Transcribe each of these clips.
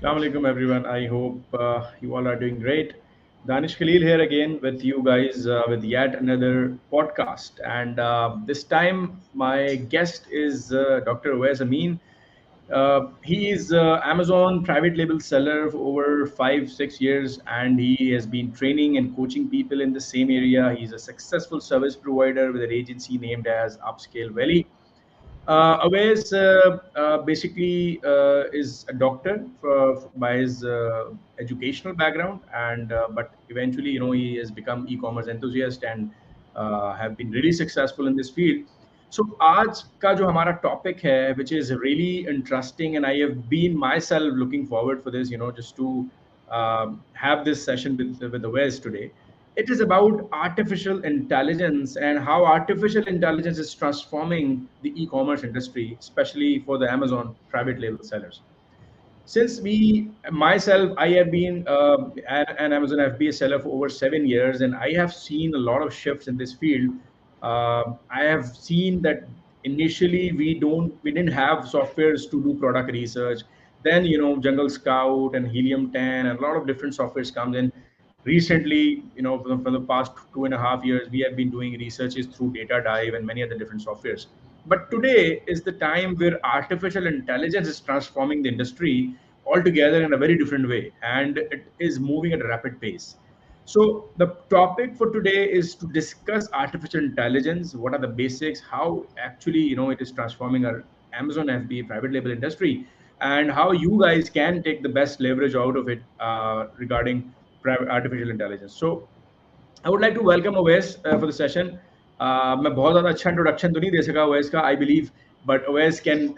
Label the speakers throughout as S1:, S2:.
S1: Assalamu alaikum everyone. I hope you all are doing great. Danish Khalil here again with you guys with yet another podcast. And this time my guest is Dr. Owais Amin. He is Amazon private label seller for over 5 6 years, and he has been training and coaching people in the same area. He's a successful service provider with an agency named as Upscale Valley. Awais basically is a doctor by his educational background, and but eventually, he has become e-commerce enthusiast and have been really successful in this field. So आज का जो हमारा topic है, which is really interesting, and I have been myself looking forward for this, just to have this session with Awais today. It is about artificial intelligence and how artificial intelligence is transforming the e-commerce industry, especially for the Amazon private label sellers. Since myself, I have been an Amazon FBA seller for over 7 years, and I have seen a lot of shifts in this field. I have seen that initially we didn't have softwares to do product research. Then Jungle Scout and Helium 10 and a lot of different softwares comes in. Recently, from the past 2.5 years, we have been doing researches through Data Dive and many other different softwares. But today is the time where artificial intelligence is transforming the industry altogether in a very different way, and it is moving at a rapid pace. So the topic for today is to discuss artificial intelligence. What are the basics? How actually it is transforming our Amazon FBA private label industry, and how you guys can take the best leverage out of it regarding artificial intelligence. So I would like to welcome Owais for the session. मैं बहुत ज़्यादा अच्छा introduction तो नहीं दे सका Owais का, I believe, but Owais can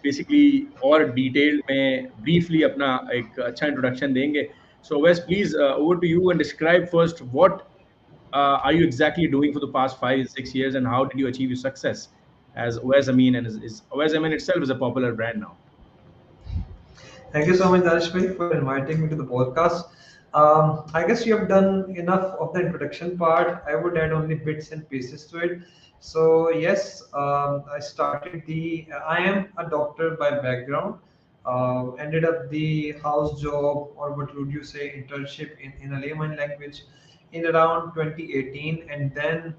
S1: basically और detail में briefly अपना एक अच्छा इंट्रोडक्शन देंगे. So Owais, please over to you and describe first what are you exactly doing for the past 5 6 years, and how did you achieve your success as Owais Amin, and is Owais Amin itself is a popular brand now.
S2: Thank you so much, Danish, for inviting me to the podcast. I guess you have done enough of the introduction part. I would add only bits and pieces to it. So yes, I started the. I am a doctor by background. Ended up the house job, or what would you say, internship in a layman language, in around 2018, and then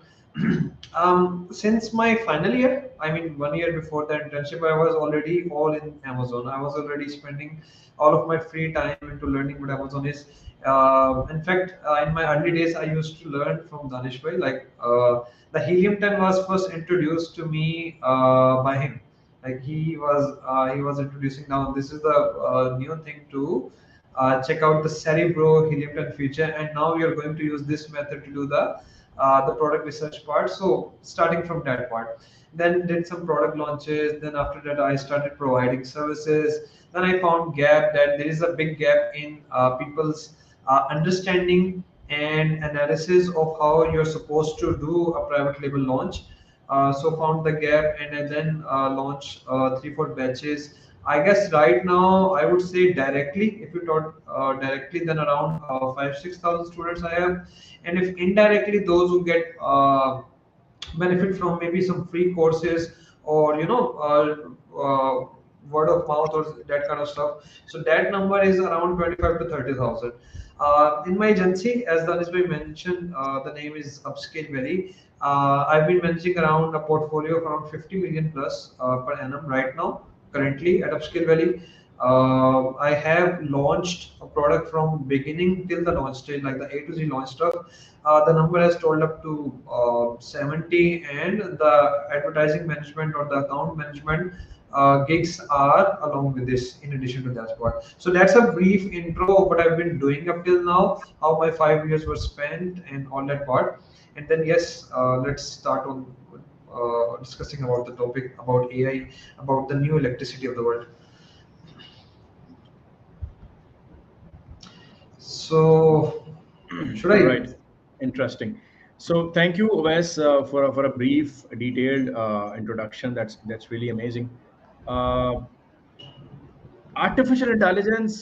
S2: since my final year, I mean 1 year before the internship, I was already all in Amazon. I was already spending all of my free time into learning what Amazon is. In fact, in my early days, I used to learn from Danish Bhai. The Helium 10 was first introduced to me by him. Like he was introducing, now this is the new thing to check out the Cerebro Helium 10 feature, and now we are going to use this method to do the product research part. So starting from that part, then did some product launches. Then after that, I started providing services. Then I found gap that there is a big gap in people's understanding and analysis of how you're supposed to do a private label launch. So found the gap, and then launched 3 4 batches. I guess right now I would say directly, if you taught directly, then around 5 6 thousand students I have, and if indirectly, those who get benefit from maybe some free courses, or word of mouth or that kind of stuff. So that number is around 25 to 30,000. In my agency, as Danish Bhai mentioned, the name is Upscale Valley. I've been managing around a portfolio of around 50 million plus per annum right now, currently at Upscale Valley. I have launched a product from beginning till the launch stage, like the A to Z launch stuff. The number has told up to 70, and the advertising management or the account management gigs are along with this, in addition to that part. So that's a brief intro of what I've been doing up till now, how my 5 years were spent, and all that part. And then yes, let's start on discussing about the topic about AI, about the new electricity of the world. So, should
S1: All
S2: I?
S1: right, interesting. So thank you, Owais, for a brief, detailed introduction. That's really amazing. Uh, artificial intelligence,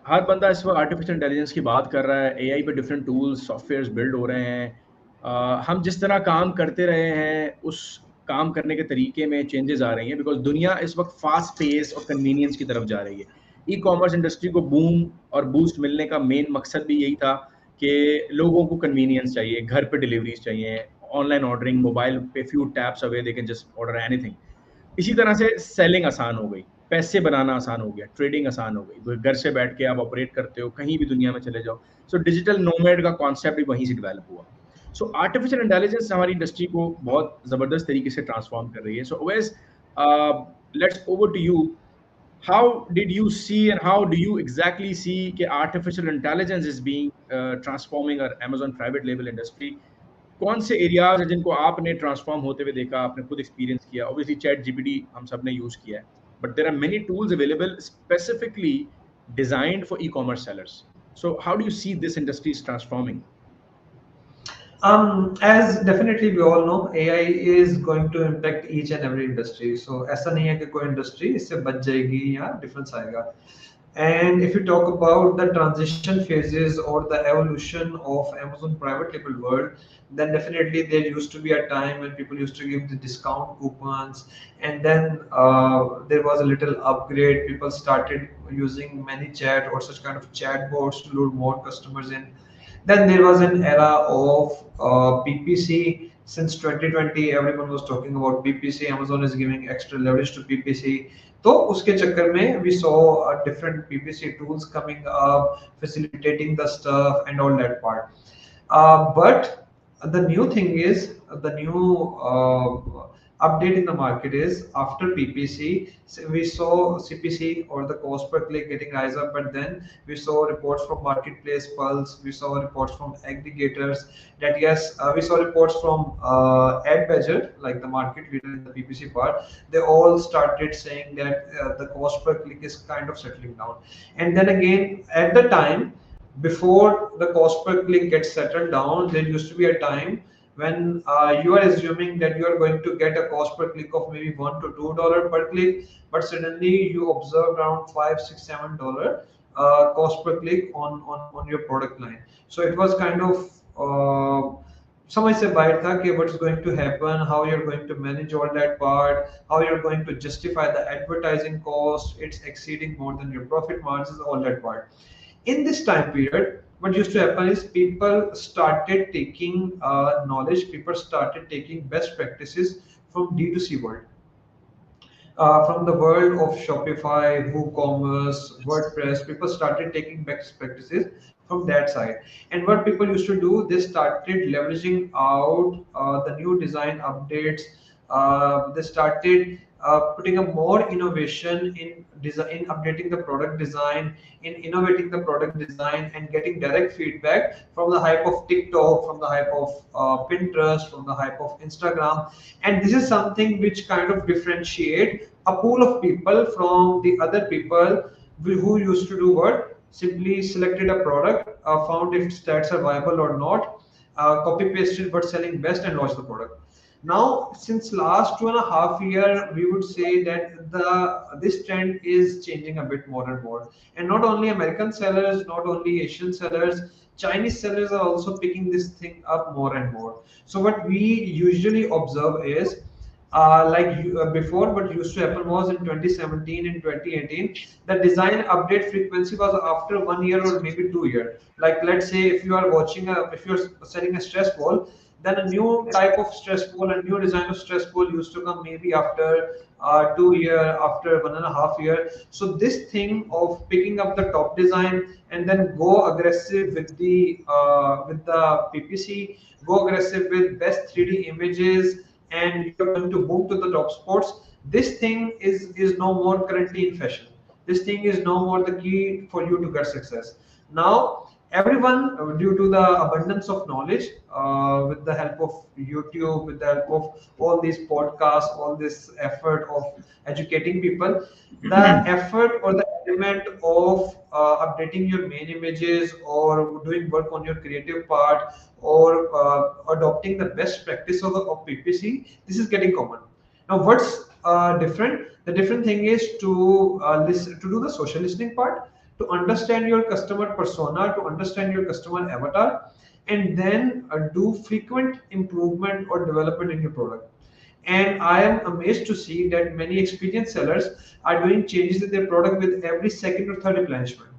S1: हर बंदा इस वक्त artificial intelligence की बात कर रहा है. AI पे डिफरेंट टूल्स सॉफ्टवेयर्स बिल्ड हो रहे हैं. हम जिस तरह काम करते रहे हैं उस काम करने के तरीके में चेंजेस आ रही हैं, बिकॉज दुनिया इस वक्त फास्ट पेस और कन्वीनियंस की तरफ जा रही है. ई कॉमर्स इंडस्ट्री को बूम और बूस्ट मिलने का मेन मकसद भी यही था कि लोगों को कन्वीनियंस चाहिए, घर पे डिलीवरीज चाहिए, ऑनलाइन ऑर्डरिंग, मोबाइल पे few taps away they can just order anything. इसी तरह से सेलिंग आसान हो गई, पैसे बनाना आसान हो गया, ट्रेडिंग आसान हो गई, घर से बैठ के आप ऑपरेट करते हो, कहीं भी दुनिया में चले जाओ। सो डिजिटल नोमैड का कॉन्सेप्ट भी वहीं से डेवलप हुआ। सो आर्टिफिशियल इंटेलिजेंस हमारी इंडस्ट्री को बहुत जबरदस्त तरीके से ट्रांसफॉर्म कर रही है। So Owais, let's over to you. How did you see and how do you exactly see कि artificial intelligence is being transforming our Amazon private label industry? कौन से एरियाज हैं जिनको आपने ट्रांसफॉर्म होते हुए देखा, आपने खुद एक्सपीरियंस किया? ऑब्वियसली चैट जीपीटी हम सब ने यूज किया है, but there are many tools available specifically designed for ecommerce sellers. So how do you see this industry is transforming?
S2: As definitely we all know, AI is going to impact each and every industry. So ऐसा नहीं है कि कोई industry इससे बच जाएगी या difference आएगा. And if you talk about the transition phases or the evolution of Amazon private label world, then definitely there used to be a time when people used to give the discount coupons, and then there was a little upgrade. People started using many chat or such kind of chatbots to lure more customers in. Then there was an era of PPC. Since 2020, everyone was talking about PPC. Amazon is giving extra leverage to PPC. तो उसके चक्कर में we saw different PPC tools coming up, facilitating the stuff and all that part. But the new thing is the new update in the market is after PPC, we saw CPC or the cost per click getting rise up, but then we saw reports from Marketplace Pulse, we saw reports from aggregators that yes, we saw reports from AdBadger, like the market leader in the PPC part. They all started saying that the cost per click is kind of settling down. And then again, at the time, before the cost per click gets settled down, there used to be a time when you are assuming that you are going to get a cost per click of maybe $1 to $2 per click, but suddenly you observe around $5, $6, $7 cost per click on your product line. So it was kind of समझ से बाहर था कि what's going to happen, how you're going to manage all that part, how you're going to justify the advertising cost, it's exceeding more than your profit margins, all that part. In this time period, what used to happen is people started taking knowledge, people started taking best practices from D2C world, from the world of Shopify, WooCommerce, WordPress. People started taking best practices from that side. And what people used to do, they started leveraging out the new design updates. They started putting a more innovation in design, in updating the product design, in innovating the product design, and getting direct feedback from the hype of TikTok, from the hype of Pinterest, from the hype of Instagram. And this is something which kind of differentiate a pool of people from the other people who used to do what, simply selected a product, found if stats are viable or not, copy pasted what's selling best and launched the product. Now, since last 2.5 years, we would say that this trend is changing a bit more and more. And not only American sellers, not only Asian sellers, Chinese sellers are also picking this thing up more and more. So what we usually observe is before, what used to happen was in 2017 and 2018, the design update frequency was after 1 year or maybe 2 years. Like let's say if you are if you're selling a stress ball, then a new type of stress ball, a new design of stress ball used to come maybe after 2 year, after 1.5 year. So this thing of picking up the top design and then go aggressive with the PPC, go aggressive with best 3D images, and you're going to move to the top spots. This thing is no more currently in fashion. This thing is no more the key for you to get success. Now everyone, due to the abundance of knowledge, with the help of YouTube, with the help of all these podcasts, all this effort of educating people, the effort or the element of updating your main images or doing work on your creative part or adopting the best practice of PPC, this is getting common. Now, what's different? The different thing is to listen, to do the social listening part, to understand your customer persona, to understand your customer avatar, and then do frequent improvement or development in your product. And I am amazed to see that many experienced sellers are doing changes in their product with every second or third replenishment.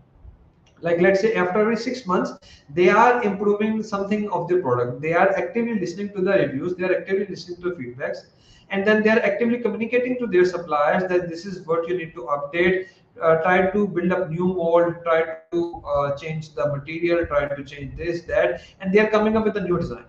S2: Like, let's say after every 6 months they are improving something of their product, they are actively listening to the reviews, they are actively listening to feedbacks, and then they are actively communicating to their suppliers that this is what you need to update, try to build up new mold, try to change the material, try to change this that, and they are coming up with a new design.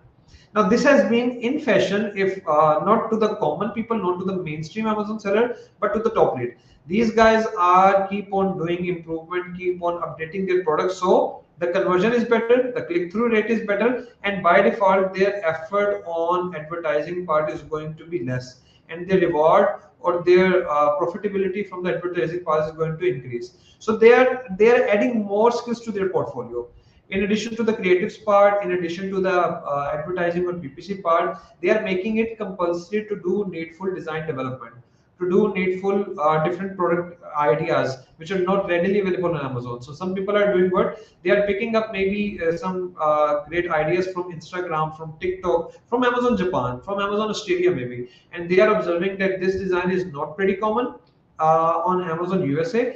S2: Now, this has been in fashion, if not to the common people, not to the mainstream Amazon seller, but to the top lead. These guys are keep on doing improvement, keep on updating their products, so the conversion is better, the click-through rate is better, and by default, their effort on advertising part is going to be less, and their reward or their profitability from the advertising part is going to increase. So they are adding more skills to their portfolio. In addition to the creatives part, in addition to the advertising or PPC part, they are making it compulsory to do needful design development, to do needful different product ideas which are not readily available on Amazon. So some people are doing what, they are picking up maybe some great ideas from Instagram, from TikTok, from Amazon Japan, from Amazon Australia maybe, and they are observing that this design is not pretty common on Amazon USA.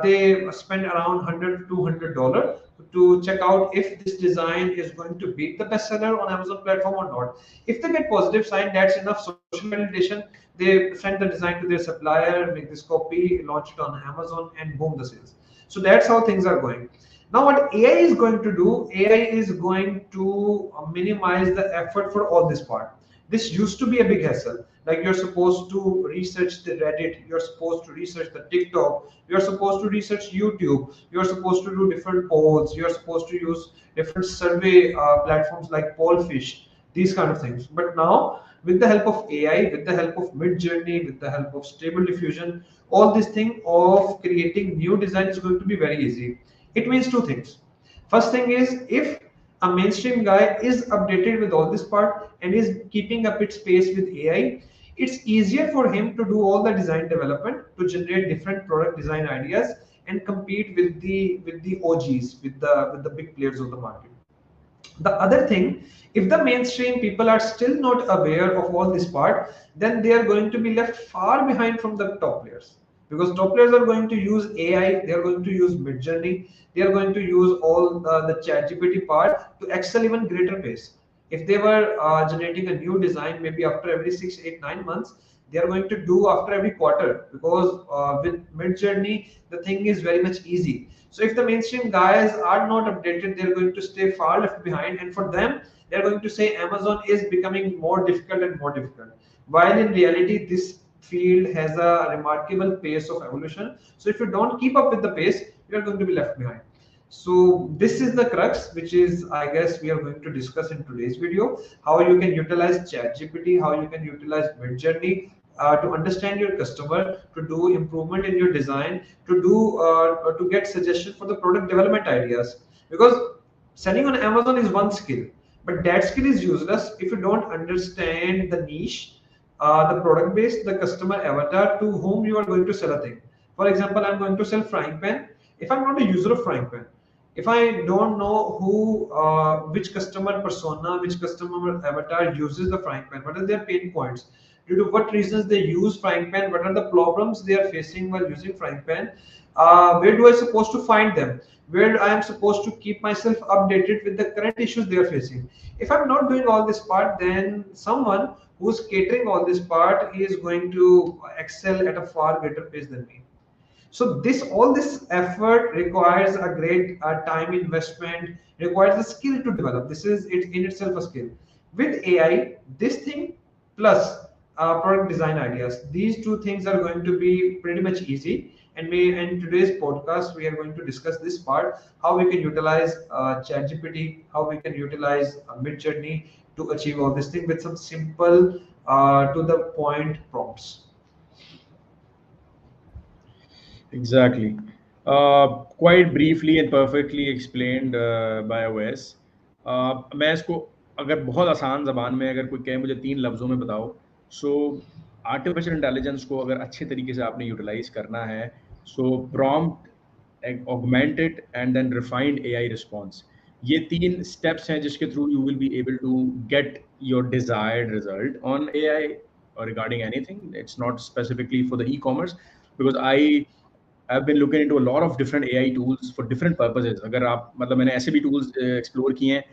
S2: They spend around 100 to $200 to check out if this design is going to beat the bestseller on Amazon platform or not. If they get positive sign, that's enough social validation. They send the design to their supplier, make this copy, launch it on Amazon, and boom, the sales. So that's how things are going. Now, what AI is going to do, AI is going to minimize the effort for all this part. This used to be a big hassle. Like, you're supposed to research the Reddit, you're supposed to research the TikTok, you're supposed to research YouTube, you're supposed to do different polls, you're supposed to use different survey platforms like Pollfish, these kind of things. But now, with the help of AI, with the help of Mid Journey, with the help of Stable Diffusion, all this thing of creating new design is going to be very easy. It means two things. First thing is, if a mainstream guy is updated with all this part and is keeping up its pace with AI, it's easier for him to do all the design development, to generate different product design ideas and compete with the OGs, with the big players of the market. The other thing, if the mainstream people are still not aware of all this part, then they are going to be left far behind from the top players, because top players are going to use AI, they are going to use Midjourney, they are going to use all the chat GPT part to excel even greater pace. If they were generating a new design maybe after every 6, 8, 9 months, they are going to do after every quarter, because with Mid Journey the thing is very much easy. So if the mainstream guys are not updated, they're going to stay far left behind, and for them, they're going to say Amazon is becoming more difficult and more difficult. While in reality, this field has a remarkable pace of evolution. So if you don't keep up with the pace, you're going to be left behind. So this is the crux, which is, I guess, we are going to discuss in today's video: how you can utilize ChatGPT, how you can utilize Midjourney to understand your customer, to do improvement in your design, to get suggestion for the product development ideas. Because selling on Amazon is one skill, but that skill is useless if you don't understand the niche, the product base, the customer avatar to whom you are going to sell a thing. For example, I'm going to sell frying pan. If I'm not a user of frying pan, if I don't know which customer persona, which customer avatar uses the frying pan, what are their pain points, due to what reasons they use frying pan, what are the problems they are facing while using frying pan, where do I supposed to find them, where I am supposed to keep myself updated with the current issues they are facing. If I'm not doing all this part, then someone who's catering all this part is going to excel at a far greater pace than me. So this all this effort requires a great time investment, requires a skill to develop. This is it in itself a skill. With AI, this thing plus product design ideas, these two things are going to be pretty much easy. And we in today's podcast we are going to discuss this part: how we can utilize ChatGPT, how we can utilize Midjourney to achieve all this thing with some simple to the point prompts.
S1: Exactly. Quite briefly and perfectly explained by Owais. मैं इसको अगर बहुत आसान ज़बान में अगर कोई कहे मुझे 3 लफ्ज़ों में बताओ, सो आर्टिफिशियल इंटेलिजेंस को अगर अच्छे तरीके से आपने यूटिलाइज करना है, so prompt, augmented and then refined AI response, ये 3 स्टेप्स हैं जिसके through you will be able to get your desired result on AI regarding anything. It's not specifically for the e-commerce, because I've been looking into a lot of different AI tools for different purposes. अगर आप मतलब मैंने ऐसे भी tools explore किए हैं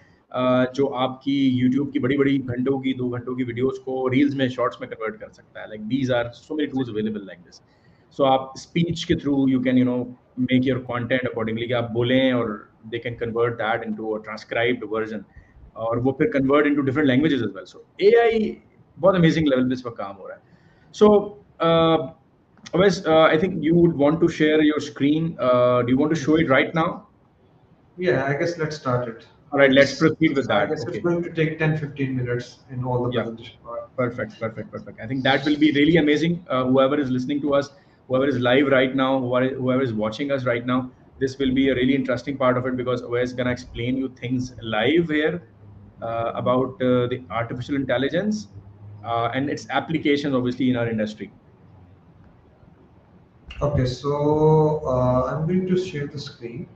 S1: जो आपकी YouTube की बड़ी बड़ी घंटों की 2 घंटों की videos को reels में shorts में convert कर सकता है. Like these are so many tools available like this. So आप speech के through you can make your content accordingly कि आप बोलें और they can convert that into a transcribed version और वो फिर convert into different languages as well. So AI बहुत amazing level पे इस वक्त काम हो रहा है. So Owais, I think you would want to share your screen. Do you want to show it right now?
S2: Yeah, I guess let's start it.
S1: All right, let's proceed with
S2: I
S1: that.
S2: guess it's
S1: Okay.
S2: going to take 10-15 minutes in all the
S1: Yeah.
S2: presentation part.
S1: Perfect, perfect, perfect. I think that will be really amazing. Whoever is listening to us, whoever is live right now, whoever is watching us right now, this will be a really interesting part of it because Owais is gonna explain you things live here about the artificial intelligence and its applications, obviously, in our industry.
S2: Okay, so I'm going to share the screen.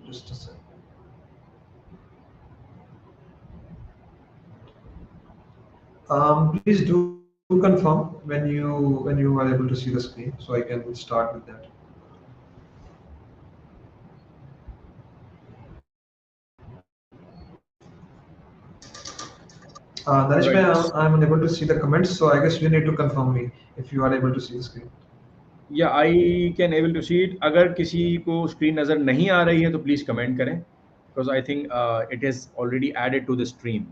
S2: Just a second. Please do confirm when you are able to see the screen, so I can start with that.
S1: All
S2: Danish,
S1: right.
S2: I'm unable to see the comments, so I guess you need to confirm me if you are able to see the screen.
S1: या I can able to see it. अगर किसी को screen नज़र नहीं आ रही है तो please comment करें because I think it is already added to the stream.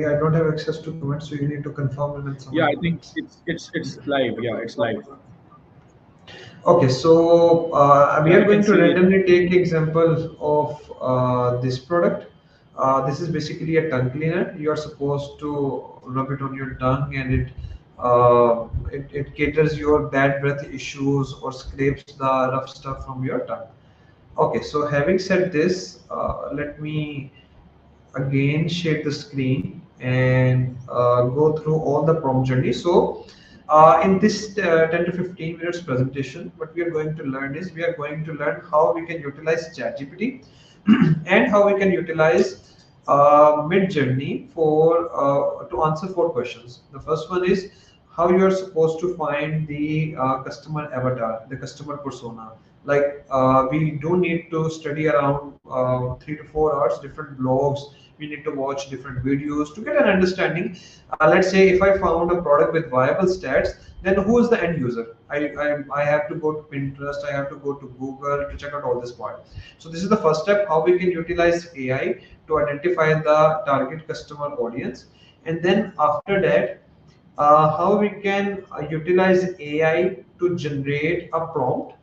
S2: I don't have access to comments, so you need to confirm and then
S1: Yeah,
S2: someone
S1: I think
S2: comments.
S1: it's live. Yeah, it's live.
S2: Okay, so we
S1: Yeah,
S2: are
S1: I can
S2: going to
S1: see it.
S2: randomly take examples of this product. This is basically a tongue cleaner. You are supposed to rub it on your tongue, and it caters your bad breath issues or scrapes the rough stuff from your tongue. Okay, so having said this, let me again share the screen and go through all the prompt journey. So in this 10 to 15 minutes presentation, what we are going to learn is we are going to learn how we can utilize ChatGPT and how we can utilize mid journey for to answer 4 questions. The first one is how you are supposed to find the customer avatar, the customer persona. Like we do need to study around 3 to 4 hours, different blogs. We need to watch different videos to get an understanding. Let's say if I found a product with viable stats, then who is the end user? I have to go to Pinterest, I have to go to Google to check out all this part. So this is the first step, how we can utilize AI to identify the target customer audience. And then after that, how we can utilize AI to generate a prompt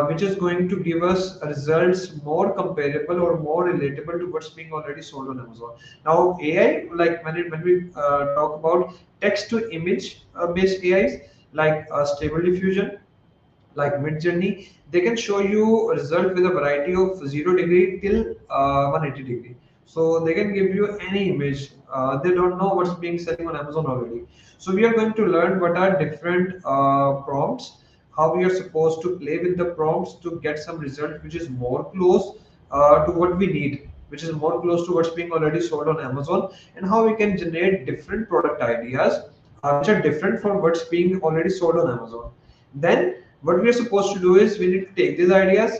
S2: which is going to give us results more comparable or more relatable to what's being already sold on Amazon. Now, AI, like when we talk about text to image based AIs, like Stable Diffusion, like Midjourney, they can show you a result with a variety of 0 degree till 180 degree. So they can give you any image. They don't know what's being selling on Amazon already. So we are going to learn what are different prompts, how we are supposed to play with the prompts to get some result which is more close to what we need, which is more close to what's being already sold on Amazon, and how we can generate different product ideas which are different from what's being already sold on Amazon. Then what we are supposed to do is we need to take these ideas,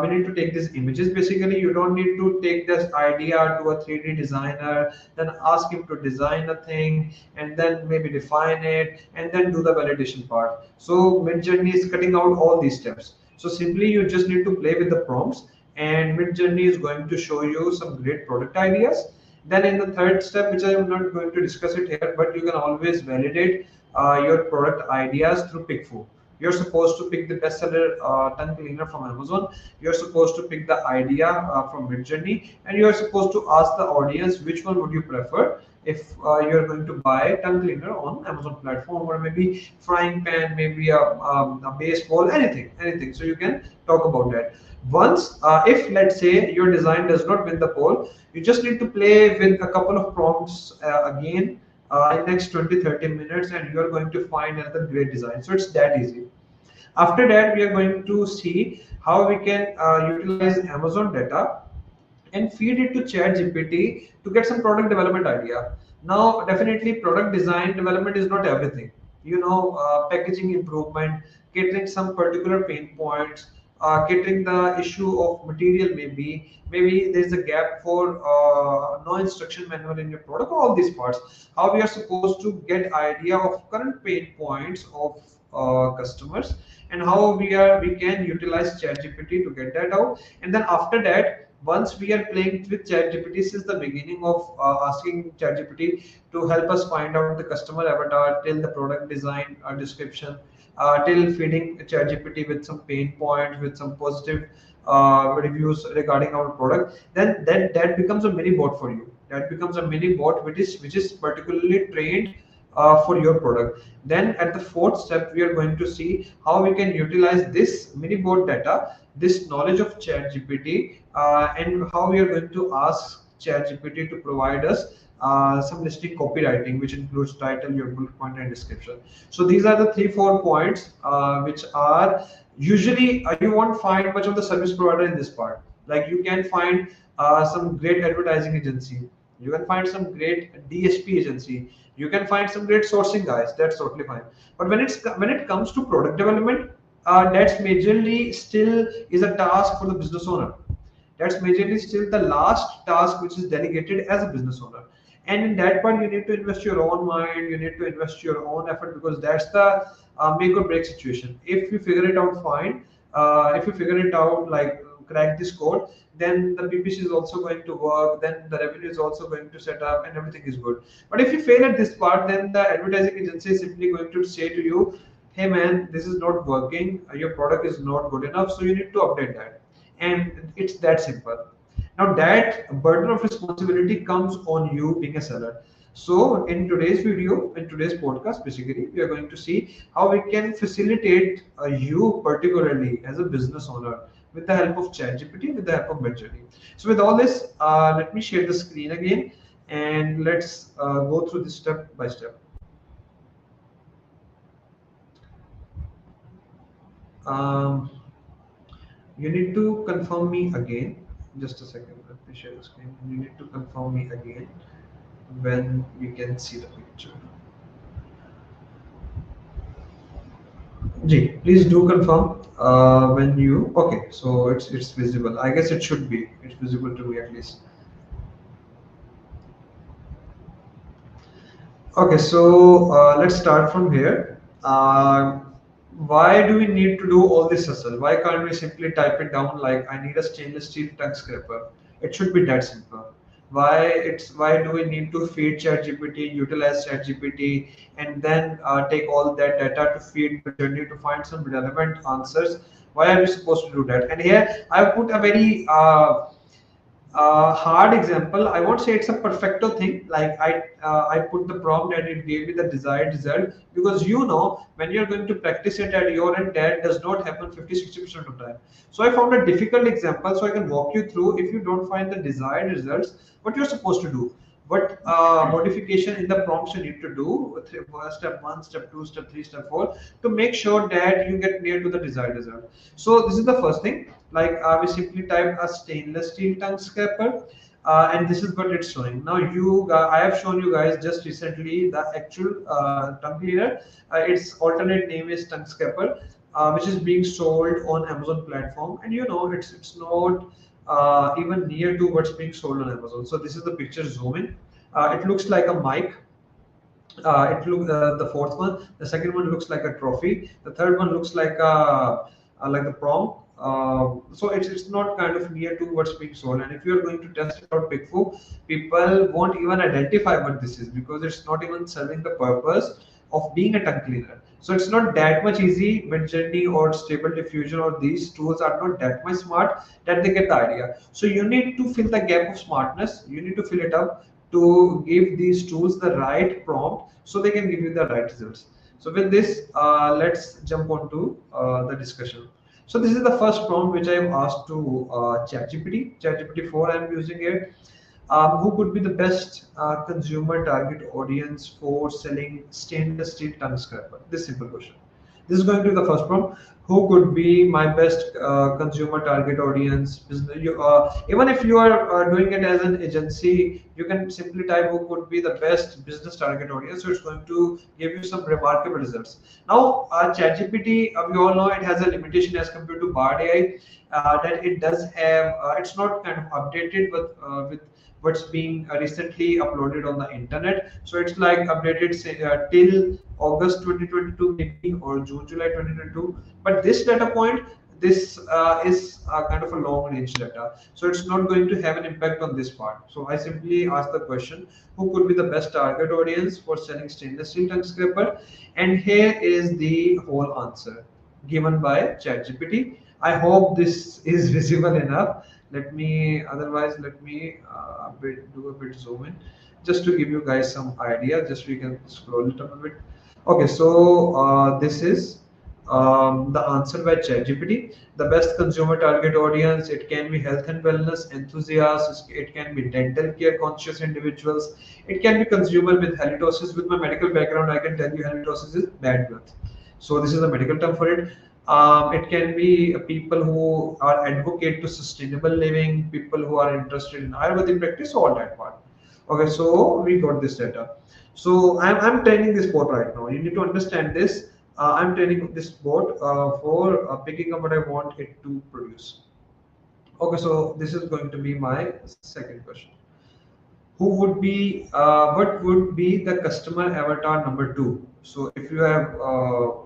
S2: we need to take these images. Basically, you don't need to take this idea to a 3D designer, then ask him to design a thing, and then maybe define it, and then do the validation part. So Midjourney is cutting out all these steps. So simply you just need to play with the prompts, and Midjourney is going to show you some great product ideas. Then in the third step, which I am not going to discuss it here, but you can always validate your product ideas through PickFu. You're supposed to pick the bestseller tongue cleaner from Amazon. You're supposed to pick the idea from Midjourney, and you're supposed to ask the audience which one would you prefer if you're going to buy tongue cleaner on Amazon platform, or maybe frying pan, maybe a baseball, anything. So you can talk about that. Once, if let's say your design does not win the poll, you just need to play with a couple of prompts again in next 20-30 minutes, and you are going to find another great design. So it's that easy. After that, we are going to see how we can utilize Amazon data and feed it to ChatGPT to get some product development idea. Now, definitely, product design development is not everything. Packaging improvement, catering some particular pain points, catering the issue of material. Maybe there's a gap for no instruction manual in your product. All these parts, how we are supposed to get idea of current pain points of customers, and how we can utilize ChatGPT to get that out. And then after that, once we are playing with ChatGPT, this is the beginning of asking ChatGPT to help us find out the customer avatar, till the product design description, till feeding ChatGPT with some pain points, with some positive reviews regarding our product. Then that becomes a mini bot for you. That becomes a mini bot which is particularly trained for your product. Then at the fourth step, we are going to see how we can utilize this mini bot data, this knowledge of ChatGPT, and how we are going to ask ChatGPT to provide us some listing copywriting, which includes title, your bullet point, and description. So these are the 3-4 points which are usually you won't find much of the service provider in this part. Like you can find some great advertising agency, you can find some great DSP agency, you can find some great sourcing guys. That's totally fine. But when it comes to product development, that's majorly still is a task for the business owner. That's majorly still the last task which is delegated as a business owner. And in that part, you need to invest your own mind, you need to invest your own effort, because that's the make or break situation. If you figure it out, fine. If you figure it out, like crack this code, then the PPC is also going to work, then the revenue is also going to set up, and everything is good. But if you fail at this part, then the advertising agency is simply going to say to you, hey man, this is not working, your product is not good enough, so you need to update that. And it's that simple. Now that burden of responsibility comes on you being a seller. So in today's video, in today's podcast, basically, we are going to see how we can facilitate you particularly as a business owner with the help of ChatGPT, with the help of Midjourney. So with all this, let me share the screen again, and let's go through this step by step. Um, you need to confirm me again. Just a second, let me share the screen. You need to confirm me again when we can see the picture. Ji, please do confirm when you. Okay, so it's visible. I guess it should be. It's visible to me at least. Okay, so let's start from here. Why do we need to do all this hustle? Why can't we simply type it down like I need a stainless steel tongue scraper? It should be that simple. Why do we need to feed ChatGPT, utilize ChatGPT, and then take all that data to feed Journey to find some relevant answers? Why are we supposed to do that? And here I put a very hard example. I won't say it's a perfecto thing. Like I put the prompt and it gave me the desired result, because when you're going to practice it at your end, that does not happen 50-60% of the time. So I found a difficult example so I can walk you through. If you don't find the desired results, what you're supposed to do, what modification in the prompts you need to do, step 1, step 2, step 3, step 4, to make sure that you get near to the desired result. So this is the first thing. Like we simply type a stainless steel tongue scraper, and this is what it's showing. Now I have shown you guys just recently the actual tongue cleaner. Its alternate name is tongue scraper, which is being sold on Amazon platform, and it's not even near to what's being sold on Amazon. So this is the picture zoom in. It looks like a mic. It look The fourth one, the second one looks like a trophy. The third one looks like the prom. So it's not kind of near to what's being sold. And if you're going to test it out PickFu, people won't even identify what this is, because it's not even serving the purpose of being a tongue cleaner. So it's not that much easy. Midjourney or Stable Diffusion or these tools are not that much smart that they get the idea. So you need to fill the gap of smartness. You need to fill it up to give these tools the right prompt so they can give you the right results. So with this, let's jump on to the discussion. So this is the first prompt which I am asked to ChatGPT 4 I am using it. Who could be the best consumer target audience for selling stainless steel tongue scraper? This simple question. This is going to be the first prompt. Who could be my best consumer target audience? Business, even if you are doing it as an agency, you can simply type who could be the best business target audience. So it's going to give you some remarkable results. Now, ChatGPT, we all know it has a limitation as compared to Bard AI, that it does have. It's not kind of updated, but with what's being recently uploaded on the internet. So it's like updated say, till August 2022 maybe, or June July 2022. But this data point, this is kind of a long range data, so it's not going to have an impact on this part. So I simply ask the question, who could be the best target audience for selling stainless steel tongue scraper? And here is the whole answer given by ChatGPT. I hope this is visible enough. Let me, otherwise, let me do a bit zoom in just to give you guys some idea. Just we can scroll it up a bit. Okay, so this is the answer by ChatGPT. The best consumer target audience, it can be health and wellness enthusiasts, it can be dental care conscious individuals, it can be consumer with halitosis. With my medical background, I can tell you halitosis is bad breath. So this is a medical term for it. It can be people who are advocate to sustainable living, people who are interested in Ayurvedic practice, all that part. Okay, so we got this data. So I'm training this bot right now. You need to understand this. I'm training this bot for picking up what I want it to produce. Okay, so this is going to be my second question. Who would be what would be the customer avatar number two? So if you have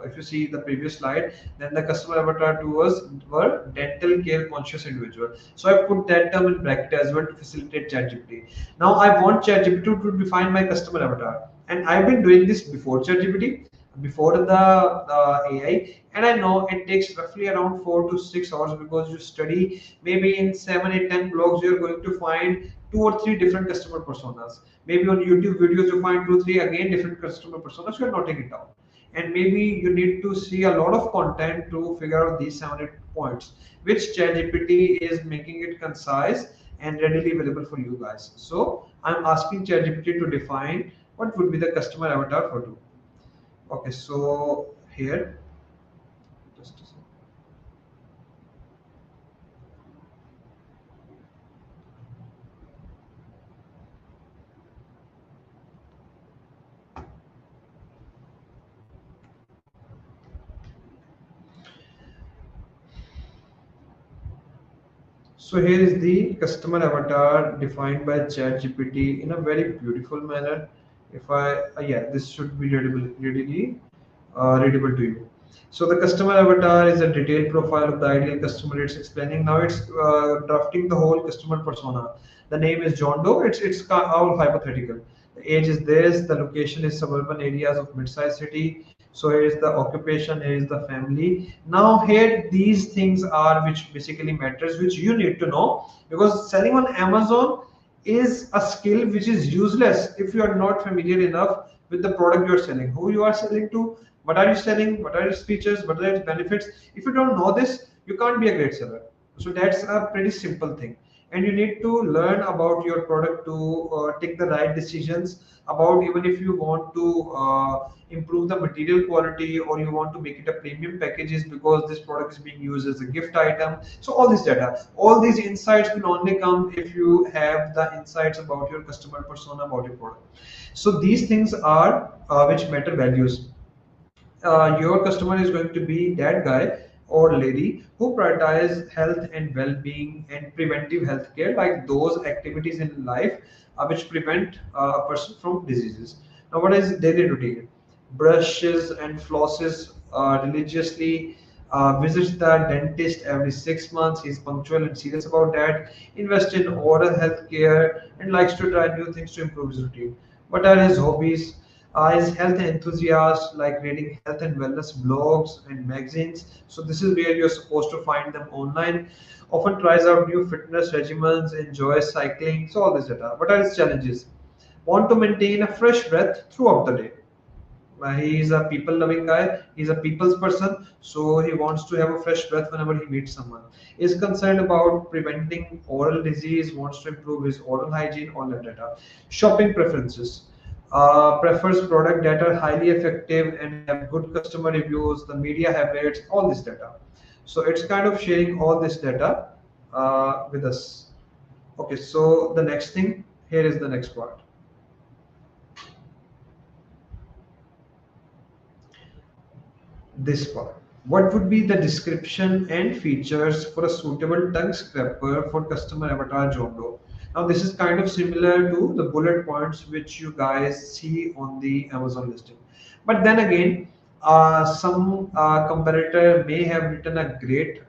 S2: if you see the previous slide, then the customer avatar two was were dental care conscious individual. So I put that term in bracket as well to facilitate ChatGPT. Now I want ChatGPT to define my customer avatar, and I've been doing this before ChatGPT, before the AI, and I know it takes roughly around 4 to 6 hours, because you study maybe in 7, 8, 10 blogs, you're going to find 2 or 3 different customer personas. Maybe on YouTube videos you find 2, 3 again different customer personas. You're noting it down, and maybe you need to see a lot of content to figure out these 7, 8 points, which ChatGPT is making it concise and readily available for you guys. So I'm asking ChatGPT to define what would be the customer avatar for you. Okay, so here, just a second. So here is the customer avatar defined by ChatGPT in a very beautiful manner. If I, yeah, this should be readable to you. So the customer avatar is a detailed profile of the ideal customer. It's explaining now. It's drafting the whole customer persona. The name is John Doe. It's all hypothetical. The age is this. The location is suburban areas of mid-sized city. So here is the occupation. Here is the family. Now here these things are which basically matters, which you need to know, because selling on Amazon is a skill which is useless if you are not familiar enough with the product you're selling, who you are selling to, what are you selling, what are its features, what are its benefits. If you don't know this, you can't be a great seller. So that's a pretty simple thing. And you need to learn about your product to take the right decisions about, even if you want to improve the material quality, or you want to make it a premium packages because this product is being used as a gift item. So all this data, all these insights will only come if you have the insights about your customer persona, about your product. So these things are which matter values. Your customer is going to be that guy or lady who prioritize health and well-being and preventive health care, like those activities in life which prevent a person from diseases. Now, what is daily routine? Brushes and flosses religiously, visits the dentist every 6 months. He's punctual and serious about that. Invest in oral health care and likes to try new things to improve his routine. What are his hobbies? Is health enthusiast, like reading health and wellness blogs and magazines. So this is where you're supposed to find them online. Often tries out new fitness regimens, enjoys cycling. So all this data. What are his challenges? Want to maintain a fresh breath throughout the day. He is a people-loving guy. He's a people's person, so he wants to have a fresh breath whenever he meets someone. Is concerned about preventing oral disease, wants to improve his oral hygiene, all that data. Shopping preferences. Prefers product that are highly effective and have good customer reviews, the media habits, all this data. So it's kind of sharing all this data with us. Okay, so the next thing here is the next part. This part. What would be the description and features for a suitable tongue scraper for customer avatar Jondo? Now, this is kind of similar to the bullet points which you guys see on the Amazon listing. But then again, some competitor may have done a great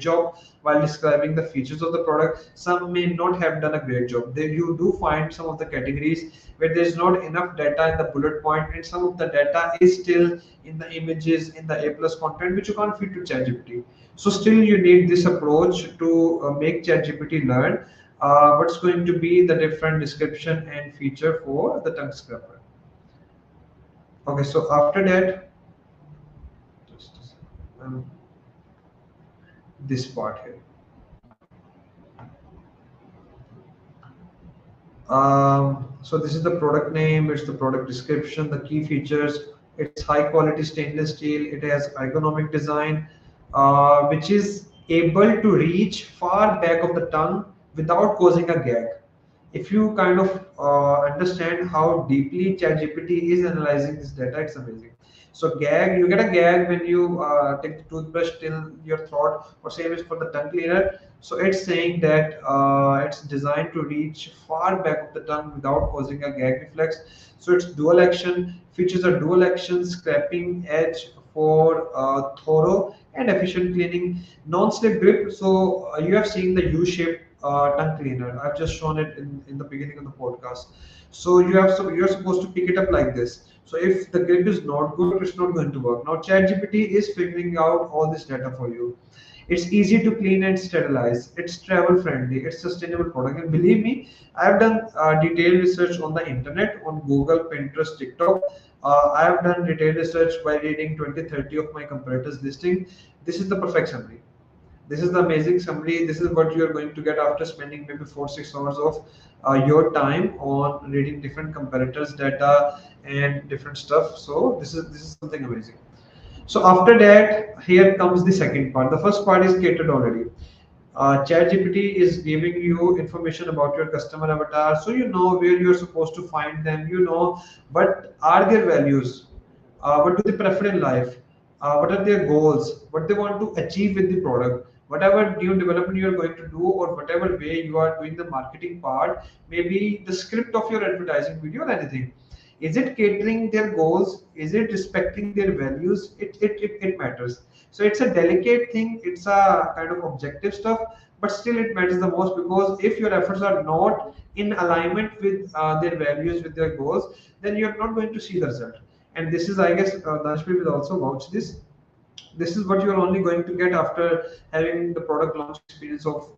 S2: job while describing the features of the product. Some may not have done a great job. You do find some of the categories where there's not enough data in the bullet point, and some of the data is still in the images, in the A plus content, which you can't feed to ChatGPT. So still you need this approach to make ChatGPT learn what's going to be the different description and feature for the tongue scraper. Okay, so after that, just a second, this part here. So this is the product name, it's the product description, the key features. It's high quality stainless steel. It has ergonomic design, which is able to reach far back of the tongue without causing a gag. If you kind of understand how deeply ChatGPT is analyzing this data, it's amazing. So gag, you get a gag when you take the toothbrush till your throat, or same is for the tongue cleaner. So it's saying that it's designed to reach far back of the tongue without causing a gag reflex. So it's dual action, features a dual action scraping edge for thorough and efficient cleaning, non-slip grip. So you have seen the U-shaped tongue cleaner. I've just shown it in the beginning of the podcast. So you're supposed to pick it up like this. So if the grip is not good, it's not going to work. Now ChatGPT is figuring out all this data for you. It's easy to clean and sterilize. It's travel friendly. It's sustainable product. And believe me, I've done detailed research on the internet, on Google, Pinterest, TikTok. I have done detailed research by reading 20, 30 of my competitors' listing. This is the perfect summary. This is the amazing summary. This is what you are going to get after spending maybe 4 6 hours of your time on reading different competitors' data and different stuff. So this is something amazing. So after that, here comes the second part. The first part is catered already. ChatGPT is giving you information about your customer avatar, so you know where you're supposed to find them. You know what are their values, what do they prefer in life, what are their goals, what they want to achieve with the product. Whatever new development you are going to do, or whatever way you are doing the marketing part, maybe the script of your advertising video or anything, is it catering their goals? Is it respecting their values? It matters. So it's a delicate thing. It's a kind of objective stuff, but still it matters the most, because if your efforts are not in alignment with their values, with their goals, then you're not going to see the result. And this is, I guess, Dashmi will also vouch this. This is what you're only going to get after having the product launch experience of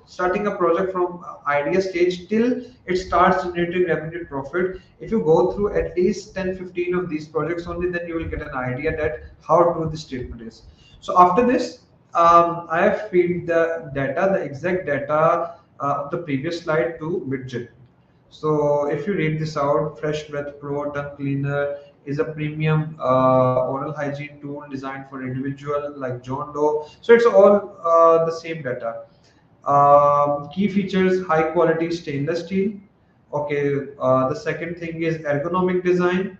S2: starting a project from idea stage till it starts generating revenue profit. If you go through at least 10 15 of these projects only, then you will get an idea that how true this statement is. So after this, I have feed the data, the exact data of the previous slide to Midjourney. So if you read this out, Fresh Breath Pro Tongue Cleaner is a premium oral hygiene tool designed for individual like John Doe. So it's all the same data. Key features: high quality stainless steel. Okay. The second thing is ergonomic design.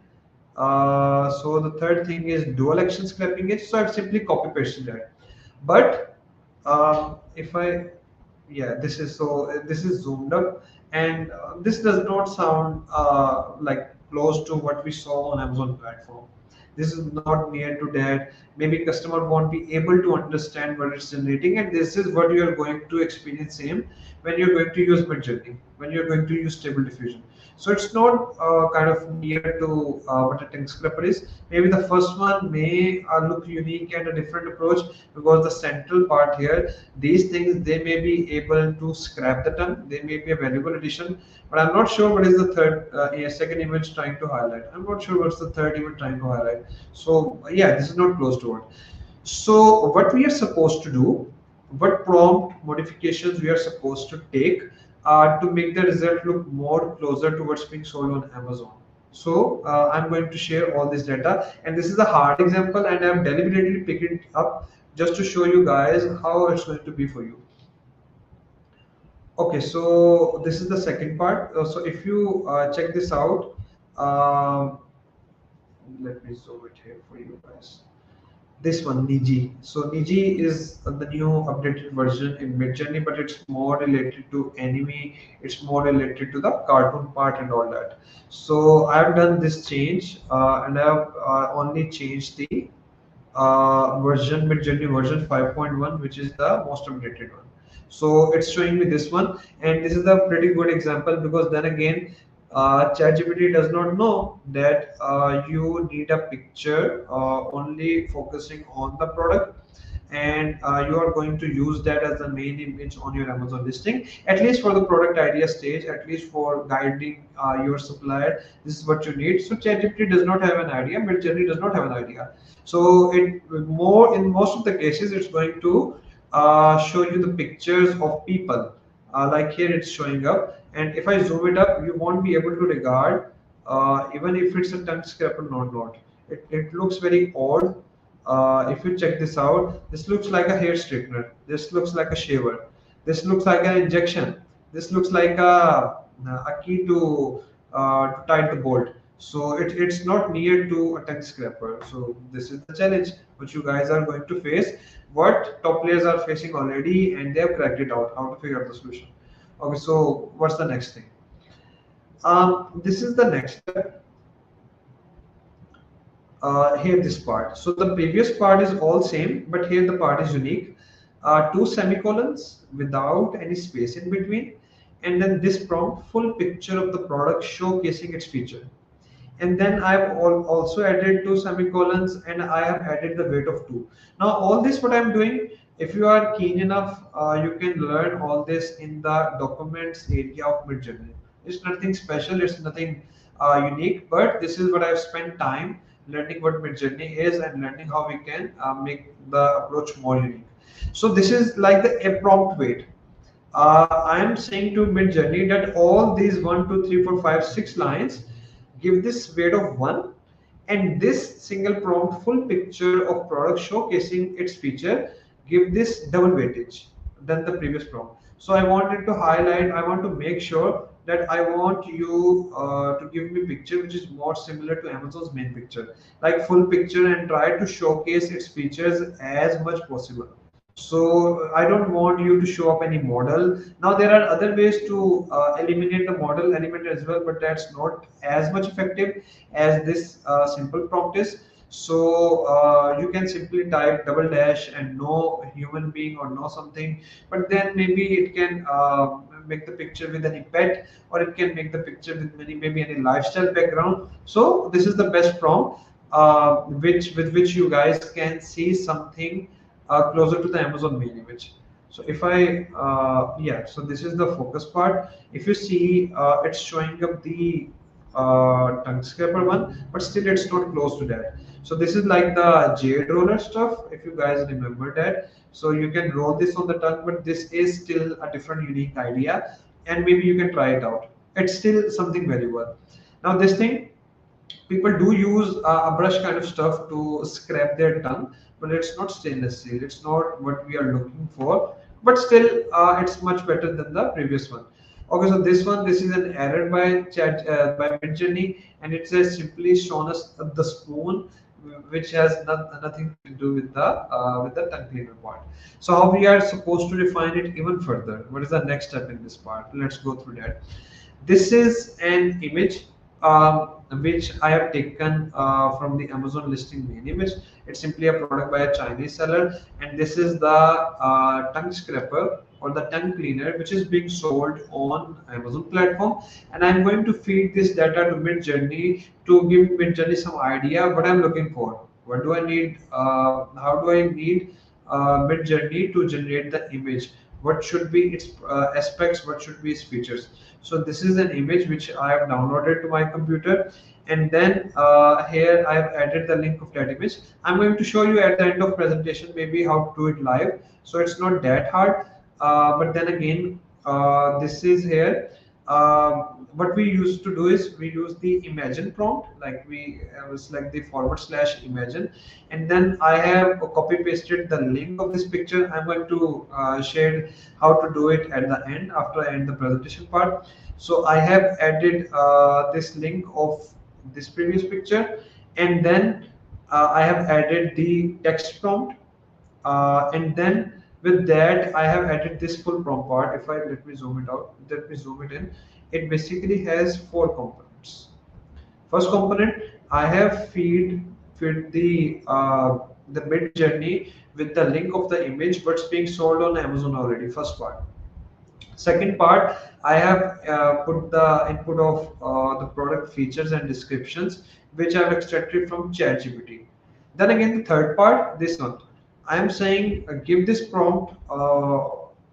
S2: So the third thing is dual action scraping edge. So I've simply copy pasted that. But if I yeah, this is zoomed up, and this does not sound like close to what we saw on Amazon platform. This is not near to that. Maybe customer won't be able to understand what it's generating, and this is what you are going to experience same when you're going to use Midjourney, when you're going to use Stable Diffusion. So it's not kind of near to what a tongue scraper is. Maybe the first one may look unique and a different approach, because the central part here, these things, they may be able to scrap the tongue. They may be a valuable addition, but I'm not sure what is the third, second image trying to highlight. I'm not sure what's the third image trying to highlight. So yeah, this is not close to it. So what we are supposed to do, what prompt modifications we are supposed to take to make the result look more closer towards being sold on Amazon. So I'm going to share all this data, and this is a hard example, and I'm deliberately picking it up just to show you guys how it's going to be for you. Okay, so this is the second part. So if you check this out, um, let me zoom it here for you guys. This one, Niji. So Niji is the new updated version in Midjourney, but it's more related to anime. It's more related to the cartoon part and all that. So I've done this change, and I've only changed the version, Midjourney version 5.1, which is the most updated one. So it's showing me this one, and this is a pretty good example, because then again, ChatGPT does not know that you need a picture only focusing on the product, and you are going to use that as the main image on your Amazon listing, at least for the product idea stage, at least for guiding your supplier. This is what you need. So ChatGPT does not have an idea, Midjourney does not have an idea. So it more in most of the cases, it's going to show you the pictures of people. Like here, it's showing up, and if I zoom it up, you won't be able to regard even if it's a tongue scraper or not. It looks very odd. If you check this out, this looks like a hair straightener. This looks like a shaver. This looks like an injection. This looks like a key to tighten the bolt. So it's not near to a tongue scraper. So this is the challenge which you guys are going to face. What top players are facing already, and they have cracked it out. How to figure out the solution. Okay, so what's the next thing? This is the next step. Here this part. So the previous part is all same, but here the part is unique. Two semicolons without any space in between, and then this prompt, full picture of the product showcasing its feature. And then I've also added two semicolons, and I have added the weight of 2. Now all this what I'm doing, if you are keen enough, you can learn all this in the documents area of Midjourney. It's nothing special, it's nothing unique, but this is what I've spent time learning what Midjourney is, and learning how we can make the approach more unique. So this is like the a prompt weight. I am saying to Midjourney that all these 1, 2, 3, 4, 5, 6 lines, give this weight of 1, and this single prompt, full picture of product showcasing its feature, give this double weightage than the previous prompt. So I wanted to highlight, I want to make sure that I want you to give me picture which is more similar to Amazon's main picture, like full picture, and try to showcase its features as much possible. So I don't want you to show up any model. Now there are other ways to eliminate the model element as well, but that's not as much effective as this simple prompt is. So you can simply type double dash and no human being or no something, but then maybe it can make the picture with any pet, or it can make the picture with maybe any lifestyle background. So this is the best prompt which with which you guys can see something closer to the Amazon main image. So if I, yeah, so this is the focus part. If you see, it's showing up the tongue scraper one, but still it's not close to that. So this is like the jade roller stuff, if you guys remember that. So you can roll this on the tongue, but this is still a different unique idea, and maybe you can try it out. It's still something very well. Now this thing, people do use a brush kind of stuff to scrape their tongue, but it's not stainless steel, it's not what we are looking for, but still it's much better than the previous one. Okay, so this one, this is an error by chat by Midjourney, and it says simply shown us the spoon, which has nothing to do with the tongue cleaner part. So how we are supposed to refine it even further? What is the next step in this part? Let's go through that. This is an image which I have taken from the Amazon listing main image. It's simply a product by a Chinese seller, and this is the tongue scraper or the tongue cleaner which is being sold on Amazon platform, and I'm going to feed this data to Midjourney to give Midjourney some idea what I'm looking for. What do I need? How do I need Midjourney to generate the image? What should be its aspects? What should be its features? So this is an image which I have downloaded to my computer, and then here I have added the link of that image. I'm going to show you at the end of presentation maybe how to do it live, so it's not that hard. But then again, this is here. What we used to do is we use the imagine prompt, like we select the forward slash imagine, and then I have copy pasted the link of this picture. I'm going to share how to do it at the end after I end the presentation part. So I have added this link of this previous picture, and then I have added the text prompt, and then with that I have added this full prompt part. If I let me zoom it out, let me zoom it in. It basically has four components. First component, I have feed the mid journey with the link of the image what's being sold on Amazon already. First part. Second part, I have put the input of the product features and descriptions, which I've extracted from ChatGPT. Then again, the third part, this one, I am saying give this prompt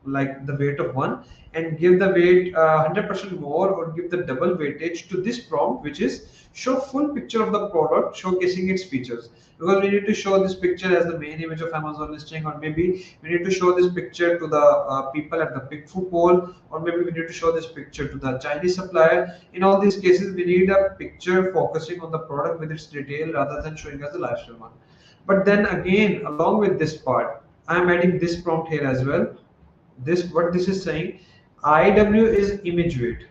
S2: like the weight of one, and give the weight 100% more, or give the double weightage to this prompt, which is show full picture of the product showcasing its features, because we need to show this picture as the main image of Amazon listing, or maybe we need to show this picture to the people at the pick food poll, or maybe we need to show this picture to the Chinese supplier. In all these cases, we need a picture focusing on the product with its detail rather than showing us the lifestyle one. But then again, along with this part, I am adding this prompt here as well. This, what this is saying, IW is image weight.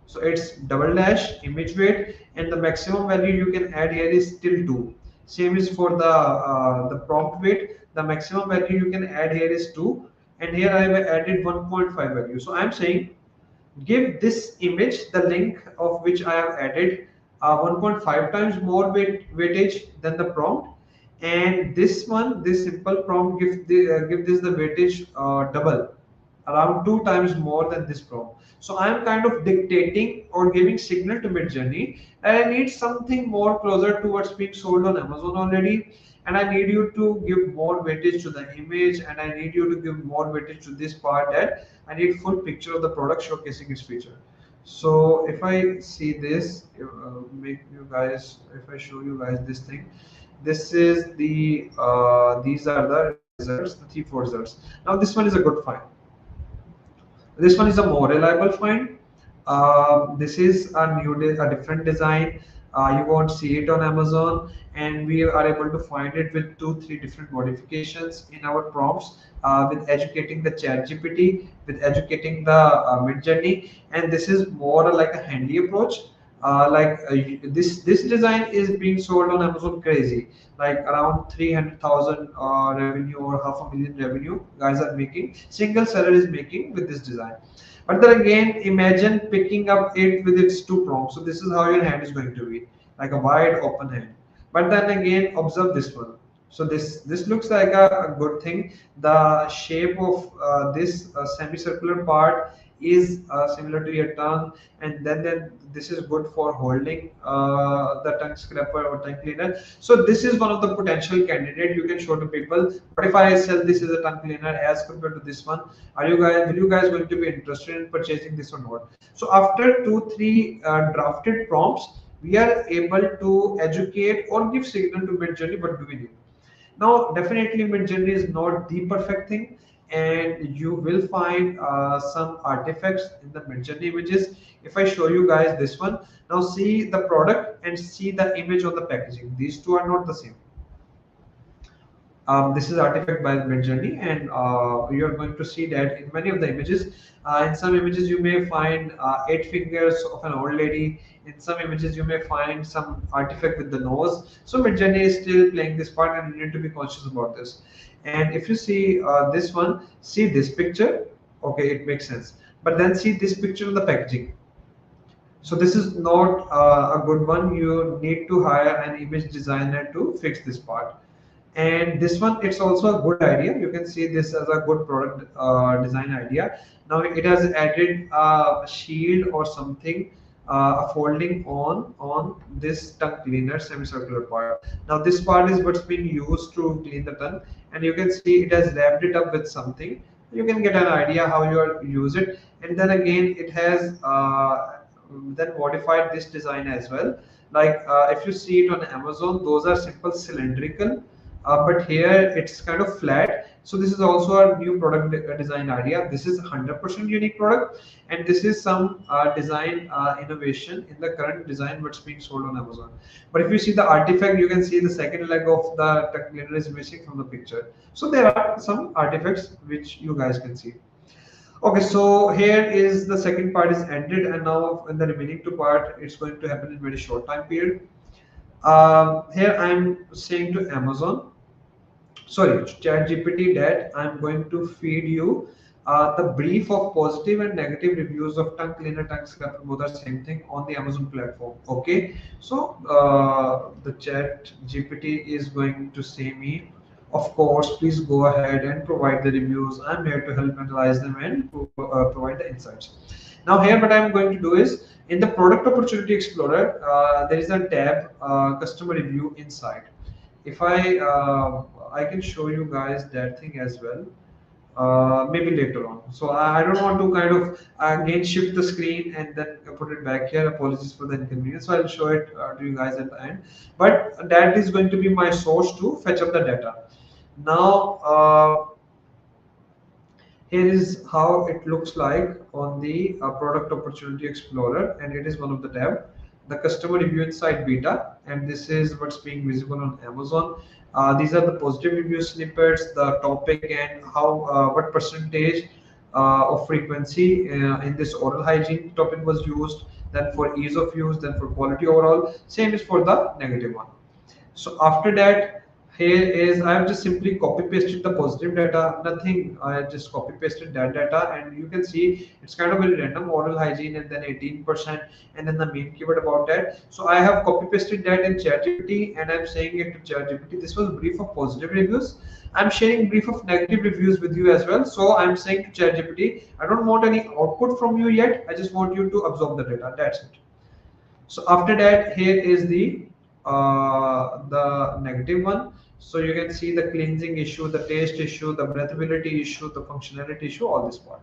S2: So it's double dash image weight, and the maximum value you can add here is till 2. Same is for the prompt weight. The maximum value you can add here is 2, and here I have added 1.5 value. So I'm saying give this image the link of which I have added 1.5 times more weightage than the prompt, and this one, this simple prompt, give this the weightage double, around 2 times more than this prompt. So I am kind of dictating or giving signal to Midjourney that I need something more closer to what's being sold on Amazon already, and I need you to give more weightage to the image, and I need you to give more weightage to this part, that I need full picture of the product showcasing its feature. So if I see this, make you guys, if I show you guys this thing, this is the these are the results, the 3 4 results. Now this one is a good find. This one is a more reliable find. This is a different design. You won't see it on Amazon, and we are able to find it with 2 3 different modifications in our prompts, with educating the chat GPT, with educating the Midjourney, and this is more like a handy approach. This design is being sold on Amazon crazy, like around 300,000 revenue, or half a million revenue guys are making, single seller is making with this design. But then again, imagine picking up it with its 2 prongs. So this is how your hand is going to be, like a wide open hand. But then again, observe this one. So this looks like a good thing. The shape of this semicircular part is similar to your tongue, and then this is good for holding the tongue scraper or tongue cleaner. So this is one of the potential candidate you can show to people. What if I sell this as a tongue cleaner as compared to this one? Are you guys, will you guys going to be interested in purchasing this or not? So after 2 3 drafted prompts, we are able to educate or give signal to Midjourney what do we need. Now, definitely Midjourney is not the perfect thing, and you will find some artifacts in the Midjourney images. If I show you guys this one, now see the product and see the image on the packaging. These two are not the same. This is artifact by Midjourney, and you are going to see that in many of the images. In some images, you may find 8 fingers of an old lady. In some images, you may find some artifact with the nose. So Midjourney is still playing this part, and you need to be conscious about this. And if you see this one, see this picture. Okay, it makes sense. But then see this picture of the packaging. So this is not a good one. You need to hire an image designer to fix this part. And this one, it's also a good idea. You can see this as a good product design idea. Now it has added a shield or something, a folding on this tongue cleaner semicircular part. Now this part is what's being used to clean the tongue, and you can see it has wrapped it up with something. You can get an idea how you are use it. And then again it has then modified this design as well. Like if you see it on Amazon, those are simple cylindrical, but here it's kind of flat. So this is also a new product design idea. This is 100% unique product, and this is some design innovation in the current design what's being sold on Amazon. But if you see the artifact, you can see the second leg of the tuck cleaner is missing from the picture. So there are some artifacts which you guys can see. Okay, so here is the second part is ended, and now in the remaining two part, it's going to happen in very short time period. Here I'm saying to Amazon, sorry, ChatGPT, that I'm going to feed you the brief of positive and negative reviews of tongue cleaner, tongue scraper, both are same thing on the Amazon platform. Okay, so the ChatGPT is going to say me, of course, please go ahead and provide the reviews. I'm here to help analyze them and provide the insights. Now here what I'm going to do is in the product opportunity explorer, there is a tab customer review inside. If I can show you guys that thing as well, maybe later on. So I don't want to kind of again shift the screen and then put it back here. Apologies for the inconvenience. So I'll show it to you guys at the end. But that is going to be my source to fetch up the data. Now here is how it looks like on the product opportunity explorer, and it is one of the tab, the customer review insight beta, and this is what's being visible on Amazon. These are the positive review snippets, the topic, and how what percentage of frequency in this oral hygiene topic was used, then for ease of use, then for quality overall. Same is for the negative one. So after that, here is I have just simply copy pasted the positive data, nothing. I just copy pasted that data, and you can see it's kind of very random, oral hygiene, and then 18%, and then the main keyword about that. So I have copy pasted that in ChatGPT, and I'm saying it to ChatGPT. This was brief of positive reviews. I'm sharing brief of negative reviews with you as well. So I'm saying to ChatGPT, I don't want any output from you yet. I just want you to absorb the data. That's it. So after that, here is the negative one. So you can see the cleansing issue, the taste issue, the breathability issue, the functionality issue, all this part.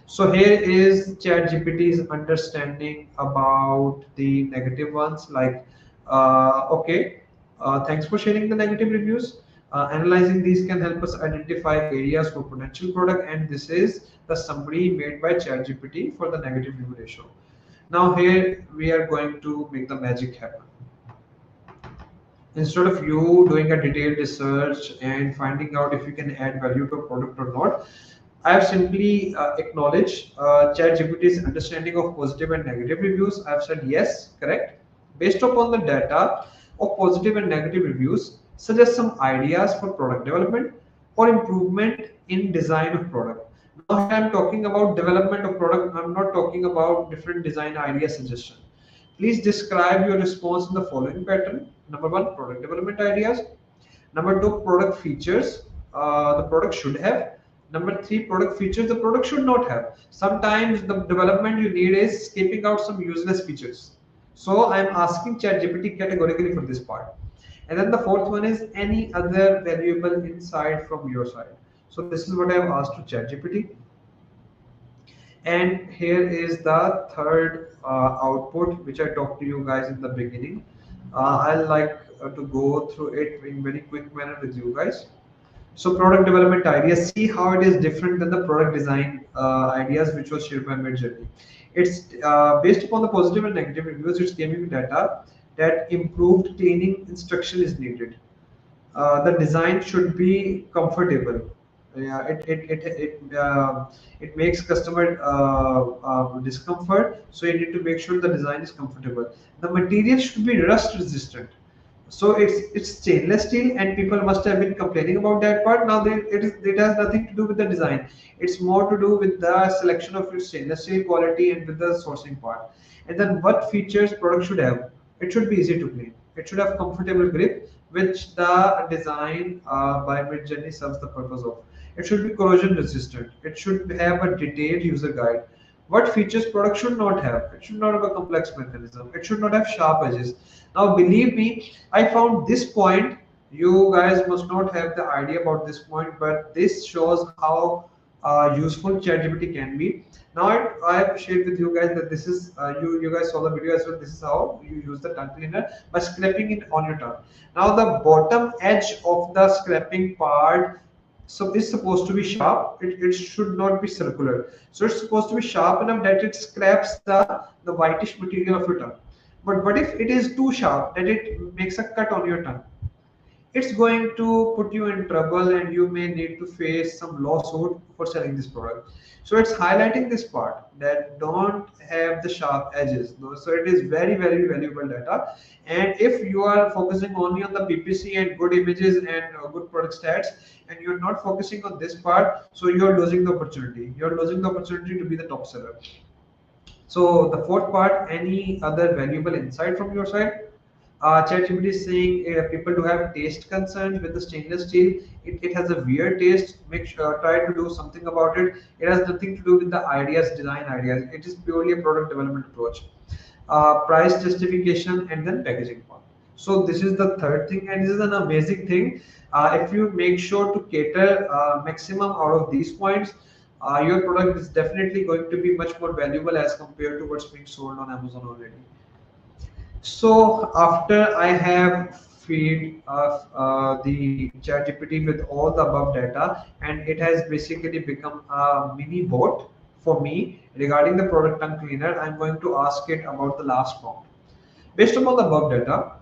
S2: So here is ChatGPT's understanding about the negative ones. Like, okay, thanks for sharing the negative reviews. Analyzing these can help us identify areas for potential product, and this is the summary made by ChatGPT for the negative review ratio. Now here we are going to make the magic happen. Instead of you doing a detailed research and finding out if you can add value to a product or not, I have simply acknowledged ChatGPT's understanding of positive and negative reviews. I have said yes, correct. Based upon the data of positive and negative reviews, suggest some ideas for product development or improvement in design of product. Now here I'm talking about development of product. I'm not talking about different design idea suggestion. Please describe your response in the following pattern. Number one, product development ideas. Number two, product features the product should have. Number three, product features the product should not have. Sometimes the development you need is skipping out some useless features. So I'm asking ChatGPT categorically for this part. And then the fourth one is any other valuable insight from your side. So this is what I have asked to ChatGPT. And here is the third output which I talked to you guys in the beginning. I like to go through it in very quick manner with you guys. So product development ideas, see how it is different than the product design ideas which was shared by Midjourney. It's based upon the positive and negative reviews. It's giving data that improved cleaning instruction is needed. The design should be comfortable. Yeah, it makes customer discomfort. So you need to make sure the design is comfortable. The material should be rust resistant. So it's stainless steel, and people must have been complaining about that part. Now it has nothing to do with the design. It's more to do with the selection of your stainless steel quality and with the sourcing part. And then what features product should have? It should be easy to clean. It should have comfortable grip. which the design by Midjourney serves the purpose of. It should be corrosion resistant. It should have a detailed user guide. What features product should not have? It should not have a complex mechanism. It should not have sharp edges. Now, believe me, I found this point. You guys must not have the idea about this point, but this shows how useful ChatGPT can be. Now, I have shared with you guys that this is you guys saw the video as well. This is how you use the tongue cleaner by scraping it on your tongue. Now, the bottom edge of the scraping part so is supposed to be sharp. It should not be circular. So it's supposed to be sharp enough that it scraps the whitish material of your tongue. But what if it is too sharp that it makes a cut on your tongue? It's going to put you in trouble and you may need to face some lawsuit for selling this product. So it's highlighting this part that don't have the sharp edges. So it is very, very valuable data. And if you are focusing only on the PPC and good images and good product stats, and you're not focusing on this part, so you're losing the opportunity. You're losing the opportunity to be the top seller. So the fourth part, any other valuable insight from your side? ChatGPT is saying people do have taste concerns with the stainless steel. It has a weird taste. Try to do something about it. It has nothing to do with the ideas, design ideas. It is purely a product development approach. Price justification and then packaging part. So this is the third thing, and this is an amazing thing. If you make sure to cater maximum out of these points, your product is definitely going to be much more valuable as compared to what's being sold on Amazon already. So after I have feed the ChatGPT with all the above data, and it has basically become a mini bot for me regarding the product tongue cleaner, I'm going to ask it about the last prompt. Based upon the above data,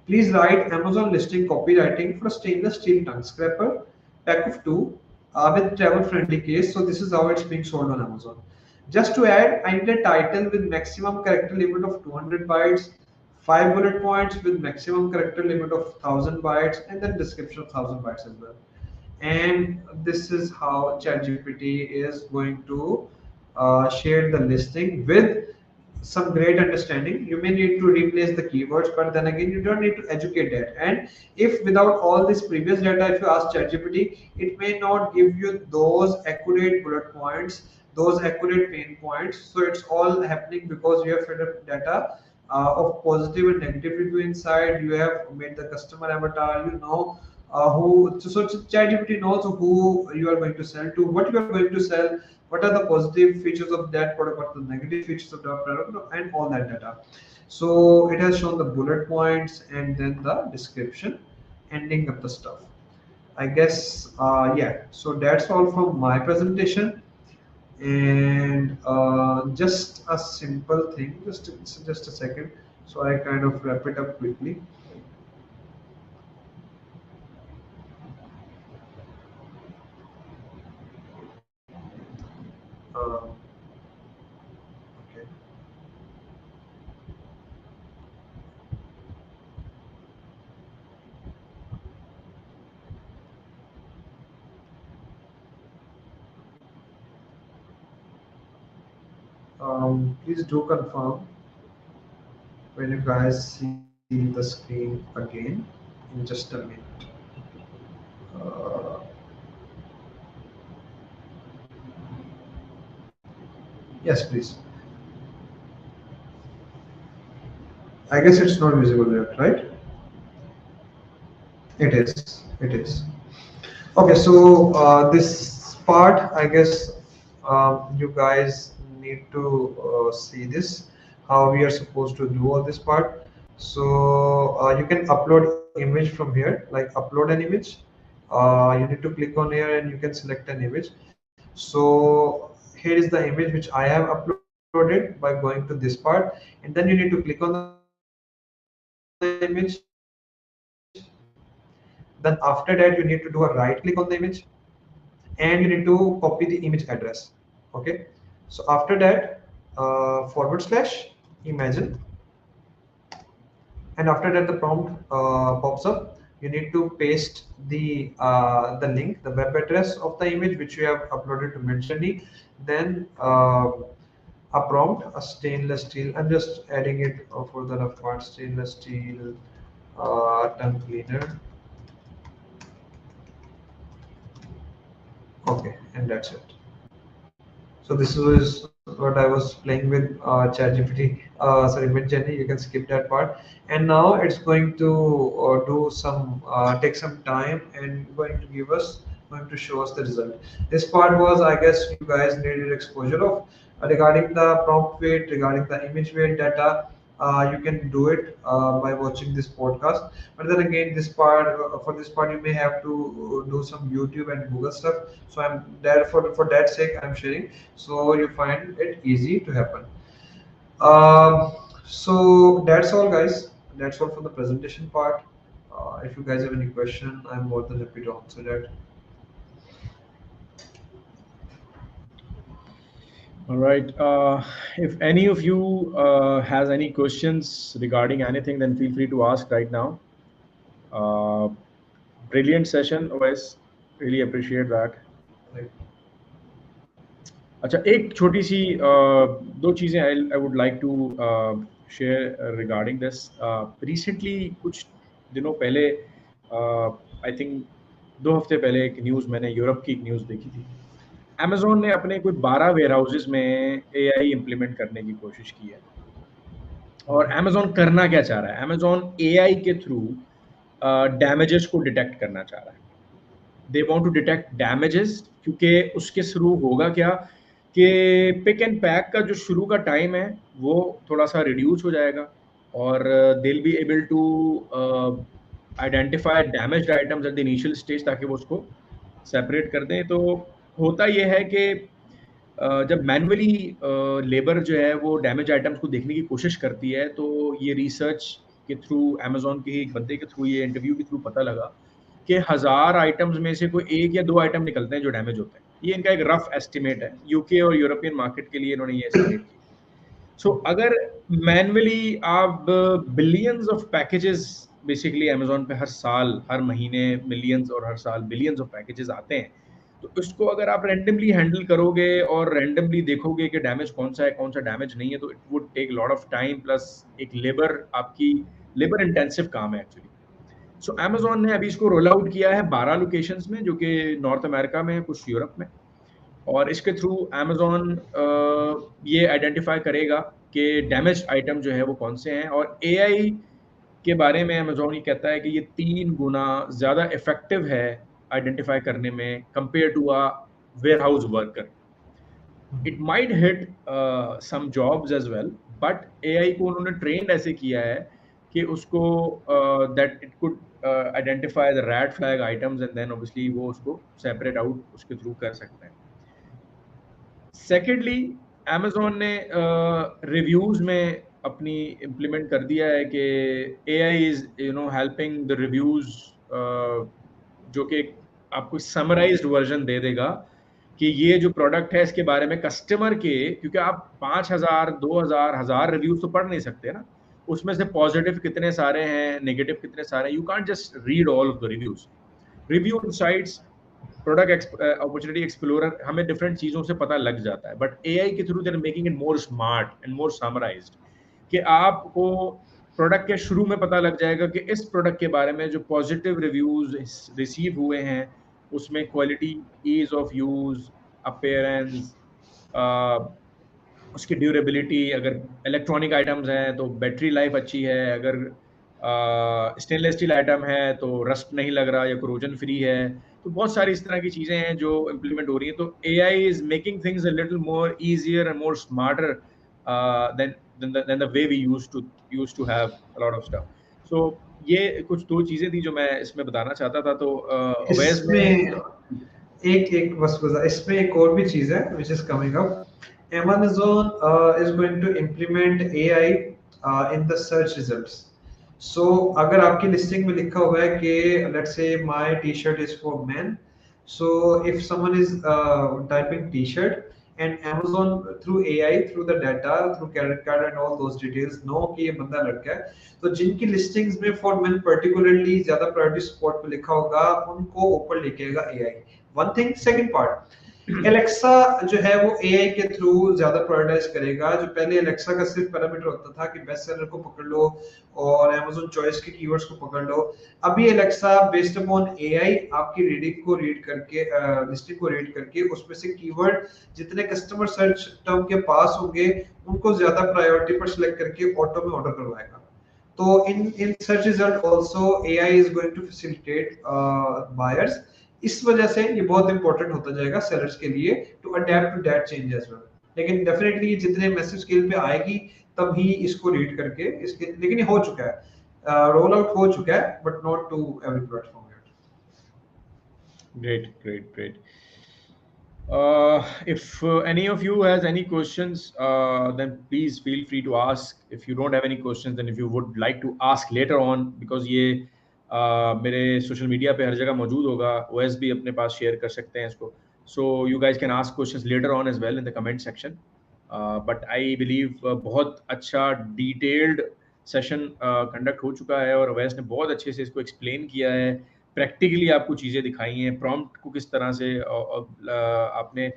S2: please write Amazon listing copywriting for a stainless steel tongue scraper, pack of two, with travel friendly case. So this is how it's being sold on Amazon. Just to add, I need a title with maximum character limit of 200 bytes, 5 bullet points with maximum character limit of 1000 bytes, and then description of 1000 bytes as well. And this is how ChatGPT is going to share the listing with some great understanding. You may need to replace the keywords, but then again, you don't need to educate that. And if without all this previous data, if you ask ChatGPT, it may not give you those accurate bullet points, those accurate pain points. So it's all happening because you have fed up data of positive and negative review inside. You have made the customer avatar. You know so ChatGPT knows who you are going to sell to, what you are going to sell, what are the positive features of that product, what are the negative features of that product, and all that data. So it has shown the bullet points and then the description, ending up the stuff. I guess yeah. So that's all from my presentation, and just a simple thing. Just a second. So I kind of wrap it up quickly. Uh, okay. Please do confirm when you guys see the screen again in just a minute. Uh, yes, please. I guess it's not visible yet, right? It is. It is. Okay, so this part, I guess you guys need to see this, how we are supposed to do all this part. So you can upload image from here, like upload an image. You need to click on here and you can select an image. So here is the image which I have uploaded by going to this part, and then you need to click on the image. Then after that, you need to do a right click on the image and you need to copy the image address. Okay. So after that, forward slash imagine, and after that the prompt pops up. You need to paste the link, the web address of the image which you have uploaded to Midjourney. Then a prompt, a stainless steel. I'm just adding it for the rough part. Stainless steel tongue cleaner. Okay, and that's it. So this was what I was playing with ChatGPT, sorry, Midjourney. You can skip that part. And now it's going to do some take some time and going to show us the result. This part was, I guess, you guys needed exposure of regarding the prompt weight, regarding the image weight data. You can do it by watching this podcast. But then again, this part for this part you may have to do some YouTube and Google stuff. So I'm there for that sake I'm sharing, so you find it easy to happen. So that's all, guys. That's all for the presentation part. If you guys have any question, I'm more than happy to answer that.
S1: All right. If any of you has any questions regarding anything, then feel free to ask right now. Uh, Brilliant session, Owais. Really appreciate that.
S2: Like,
S1: अच्छा एक छोटी सी दो चीज़ें I would like to share regarding this recently कुछ दिनों पहले I think 2 हफ्ते पहले एक न्यूज़ मैंने यूरोप की एक न्यूज़ देखी थी अमेजोन ने अपने कोई 12 वेयर हाउसेज में एआई इम्प्लीमेंट करने की कोशिश की है और अमेजोन करना क्या चाह रहा है अमेजोन एआई के थ्रू डैमेजेस को डिटेक्ट करना चाह रहा है they want to detect damages क्योंकि उसके थ्रू होगा क्या कि पिक एंड पैक का जो शुरू का टाइम है वो थोड़ा सा रिड्यूस हो जाएगा और they will be able to identify damaged items at the initial stage ताकि वो उसको सेपरेट कर दें तो होता ये है कि जब मैनुअली लेबर जो है वो डैमेज आइटम्स को देखने की कोशिश करती है तो ये रिसर्च के थ्रू अमेजोन के एक बंदे के थ्रू ये इंटरव्यू के थ्रू पता लगा कि 1000 आइटम्स में से कोई 1 या 2 आइटम निकलते हैं जो डैमेज होते हैं ये इनका एक रफ एस्टिमेट है यूके और यूरोपियन मार्केट के लिए इन्होंने ये एस्टिमेट किया सो अगर मैनुअली आप billions of packages basically Amazon पे हर साल हर महीने मिलियंस और हर साल बिलियंस ऑफ पैकेजेस आते हैं तो इसको अगर आप रैंडमली हैंडल करोगे और रैंडमली देखोगे कि डैमेज कौन सा है कौन सा डैमेज नहीं है तो it would take lot of time plus एक लेबर आपकी लेबर इंटेंसिव काम है एक्चुअली सो अमेजोन ने अभी इसको रोल आउट किया है 12 लोकेशंस में जो कि नॉर्थ अमेरिका में कुछ यूरोप में और इसके थ्रू अमेजोन ये आइडेंटिफाई करेगा कि डैमेज आइटम जो है वो कौन से हैं और एआई के बारे में अमेजोन ये कहता है कि ये 3 गुना ज़्यादा इफेक्टिव है आइडेंटिफाई करने में compare to a warehouse worker it might hit some jobs as well but AI को उन्होंने ट्रेंड ऐसे किया है कि उसको that it could identify the red flag items and then obviously वो उसको सेपरेट आउट उसके थ्रू कर सकते हैं सेकेंडली अमेजोन ने रिव्यूज में अपनी इम्प्लीमेंट कर दिया है कि AI is helping the reviews जो कि आपको समराइज्ड वर्जन दे देगा कि ये जो प्रोडक्ट है इसके बारे में कस्टमर के क्योंकि आप 5000 2000 रिव्यूज तो पढ़ नहीं सकते ना उसमें से पॉजिटिव कितने सारे हैं नेगेटिव कितने सारे हैं you can't just read all of the reviews review sites product opportunity explorer हमें डिफरेंट चीजों से पता लग जाता है बट एआई के through they are making it more smart and more summarized कि आपको प्रोडक्ट के शुरू में पता लग जाएगा कि इस प्रोडक्ट के बारे में जो पॉजिटिव रिव्यूज रिसीव हुए हैं उसमें quality ease of use appearance उसकी ड्यूरेबिलिटी अगर इलेक्ट्रॉनिक आइटम्स हैं तो बैटरी लाइफ अच्छी है अगर स्टेनलेस स्टील आइटम है तो रस्ट नहीं लग रहा या क्रोजन फ्री है तो बहुत सारी इस तरह की चीज़ें हैं जो इम्प्लीमेंट हो रही हैं तो AI is making things a little more easier and more smarter than the way we used to have a lot of stuff. So ये कुछ दो चीजें थी जो मैं इसमें बताना चाहता था तो अवैस में
S2: इसमें एक एक बस बस इसमें एक और भी चीज है which is coming up. Amazon is going to implement AI in the search results. So अगर आपकी लिस्टिंग में लिखा हुआ है कि let's say my t-shirt is for men. So if someone is typing t-shirt and Amazon through AI, through the data, through character card and all those details know कि ये बंदा लड़का है तो जिनकी लिस्टिंग्स में फॉर मेन पर्टिकुलरली ज्यादा priority spot पे लिखा होगा उनको ऊपर लिखेगा AI. One thing. Second part Alexa जो है वो एआई के थ्रू ज्यादा प्रायोरिटाइज करेगा। जो पहले एलेक्सा का सिर्फ पैरामीटर होता था कि बेस्ट सेलर को पकड़ लो और अमेज़न चॉइस के कीवर्ड्स को पकड़ लो, अभी एलेक्सा बेस्ड अपॉन एआई आपकी रीडिंग को रीड करके, लिस्टिंग को रीड करके उसमें से कीवर्ड जितने कस्टमर सर्च टर्म के पास होंगे उनको ज्यादा प्रायोरिटी पर सिलेक्ट करके ऑटो में ऑर्डर करवाएगा। तो in search result also AI is going to facilitate buyers. इस वजह से ये बहुत इंपॉर्टेंट होता जाएगा सेलर्स के लिए to adapt to that change as well. लेकिन डेफिनेटली जितने मैसिव स्केल पे आएगी तब ही इसको रीड करके इसके, लेकिन ये हो चुका है, रोल आउट हो चुका है but not to every platform yet.
S1: Great, great, great. If any of you has any questions, then please feel free to ask. If you don't have any questions, then if you would like to ask later on, because ये मेरे social media पे हर जगह मौजूद होगा, OS भी अपने पास share कर सकते हैं इसको. So you guys can ask questions later on as well in the comment section. But I believe बहुत अच्छा डिटेल्ड सेशन कंडक्ट हो चुका है और ओएस ने बहुत अच्छे से इसको एक्सप्लेन किया है, प्रैक्टिकली आपको चीज़ें दिखाई हैं, प्रॉम्प्ट को किस तरह से आपने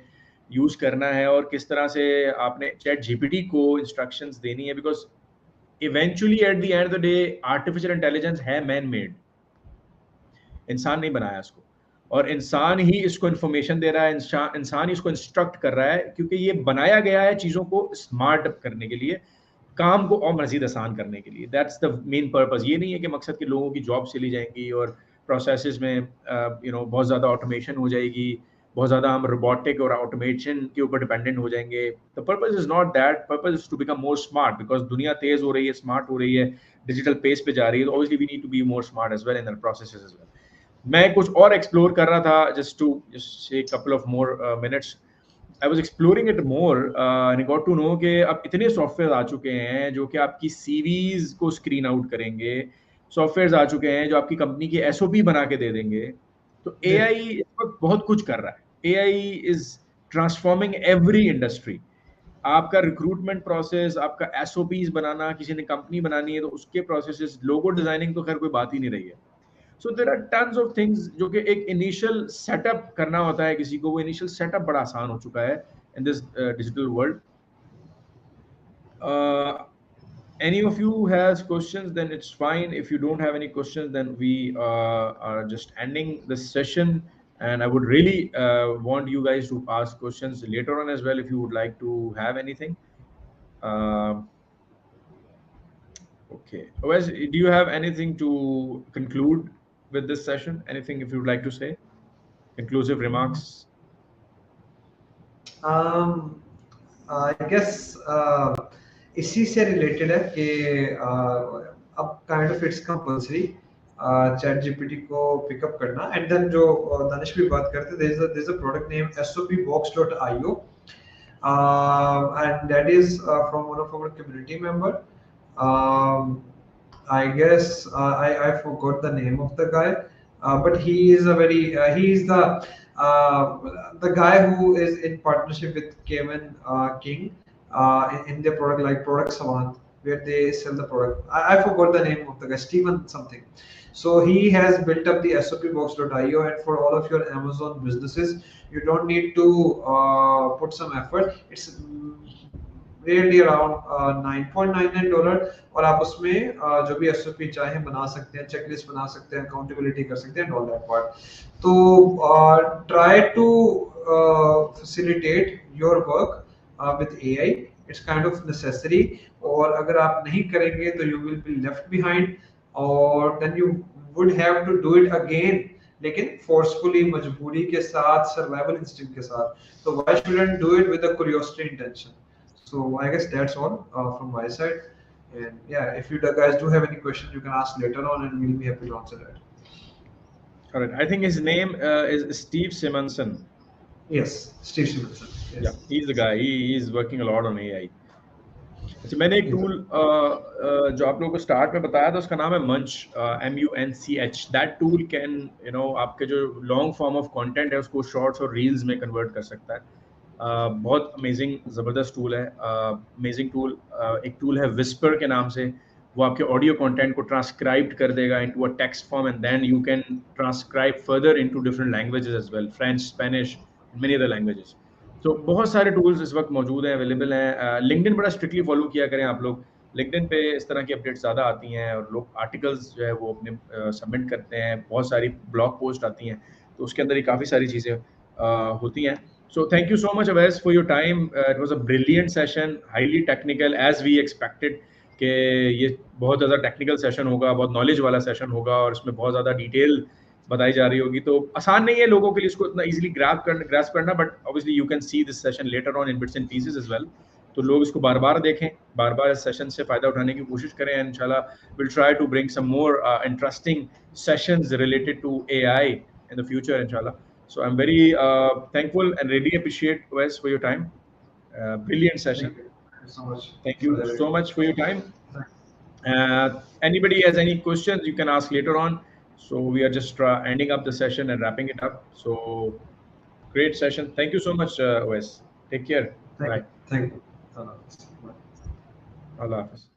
S1: यूज़ करना है और किस तरह से आपने चैट जीपीटी को इंस्ट्रक्शंस देनी है, because eventually at the end of the day artificial intelligence है मैन मेड, इंसान नहीं बनाया इसको, और इंसान ही इसको इन्फॉर्मेशन दे रहा है, इंसान ही इसको इंस्ट्रक्ट कर रहा है, क्योंकि ये बनाया गया है चीज़ों को स्मार्ट करने के लिए, काम को और मजीद आसान करने के लिए. That's the main purpose. ये नहीं है कि मकसद के लोगों की जॉब चली जाएंगी और प्रोसेसेस में बहुत ज़्यादा ऑटोमेशन हो जाएगी, बहुत ज़्यादा हम रोबोटिक और ऑटोमेशन के ऊपर डिपेंडेंट हो जाएंगे. The purpose is not that. Purpose is to become more smart, because दुनिया तेज़ हो रही है, स्मार्ट हो रही है, डिजिटल पेस पे जा रही है, तो obviously we need to be more smart as well in the processes as well. मैं कुछ और एक्सप्लोर कर रहा था, just to say couple of more minutes. I was exploring it more and got to know कि अब इतने software आ चुके हैं जो कि आपकी सीवीज को स्क्रीन आउट करेंगे, सॉफ्टवेयर आ चुके हैं जो आपकी कंपनी की एसओपी बना के दे देंगे. तो एआई इस वक्त बहुत कुछ कर रहा है. AI is transforming every industry. आपका रिक्रूटमेंट प्रोसेस, आपका एसओपीज बनाना, किसी ने कंपनी बनानी है तो उसके प्रोसेसेस, लोगो डिजाइनिंग तो खैर कोई बात ही नहीं रही है. So there are tons of things जो कि एक इनिशियल सेटअप करना होता है किसी को, वो इनिशियल सेटअप बड़ा आसान हो चुका है in this digital world. Any of you has questions, then it's fine. If you don't have any questions, then we are just ending this session, and I would really want you guys to ask questions later on as well if you would like to have anything. Okay. Wes, do you have anything to conclude with this session? Anything if you would like to say? Conclusive remarks?
S2: I guess इसी से related है कि अब kind of it's compulsory ChatGPT को pickup करना। And then जो दानिश भी बात करते, there is a product name sopbox.io, and that is from one of our community member. I guess I forgot the name of the guy, but he is a very he is the guy who is in partnership with Kevin King in their product like Product Savant, where they sell the product. I forgot the name of the guy, Steven something. So he has built up the sopbox.io, and for all of your Amazon businesses, you don't need to put some effort. It's really around $9.99, और आप उसमें जो भी SOP चाहे बना सकते हैं, checklist बना सकते हैं, अकाउंटेबिलिटी कर सकते हैं, ऑल दैट पार्ट. तो try to facilitate your work with AI. It's kind of necessary, और अगर आप नहीं करेंगे तो you will be left behind, और then you would have to do it again, लेकिन फोर्सफुली, मजबूरी के साथ, सर्वाइवल इंस्टिंक्ट के साथ. तो why shouldn't do it with a curiosity intention? So I guess that's all from my side. And yeah, if you guys do have any questions, you can ask later on, and we'll be happy to answer that.
S1: All right. I think his name is Steve Simonson.
S2: Yes, Steve Simonson. Yes.
S1: Yeah, he's the guy. He is working a lot on AI. अच्छा, मैंने एक tool जो आप लोगों को start में बताया था, उसका नाम है मंच, MUNCH. दैट टूल कैन आपके जो लॉन्ग फॉर्म ऑफ कंटेंट है उसको शॉर्ट्स और रील्स में कन्वर्ट कर सकता है. बहुत अमेजिंग ज़बरदस्त टूल है, अमेजिंग टूल. एक टूल है विस्पर के नाम से, वो आपके ऑडियो कंटेंट को ट्रांसक्राइब कर देगा into a text form, and then you can transcribe further into different languages as well, French, Spanish, many other languages. तो बहुत सारे टूल्स इस वक्त मौजूद हैं, अवेलेबल हैं. लिंक्डइन बड़ा स्ट्रिक्टली फॉलो किया करें आप लोग. लिंक्डइन पे इस तरह की अपडेट्स ज़्यादा आती हैं और लोग आर्टिकल्स जो है वो अपने सबमिट करते हैं. बहुत सारी ब्लॉग पोस्ट आती हैं, तो उसके अंदर ही काफ़ी सारी चीज़ें होती हैं. So thank you so much, Awais, for your time. It was a brilliant session, highly technical as we expected. कि ये बहुत ज़्यादा टेक्निकल सेशन होगा, बहुत नॉलेज वाला सेशन होगा और इसमें बहुत ज़्यादा डिटेल बताई जा रही होगी. तो आसान नहीं है लोगों के लिए इसको इतना इजीली ग्रैस्प करना, but obviously you can see this session later on in bits and pieces as well. तो लोग इसको बार बार देखें, बार बार इस सेशन से फ़ायदा उठाने की कोशिश करें. एंड इंशाल्लाह will try to bring some more interesting sessions related to AI in the future, inshallah. So I'm very thankful and really appreciate Wes for your time. Brilliant session.
S2: Thank you so much
S1: Thank
S2: for
S1: you
S2: that.
S1: so much for your time. Anybody has any questions, you can ask later on. So we are just ending up the session and wrapping it up. So great session. Thank you so much, Wes. Take care. Bye.
S2: Thank you.
S1: Allah Hafiz.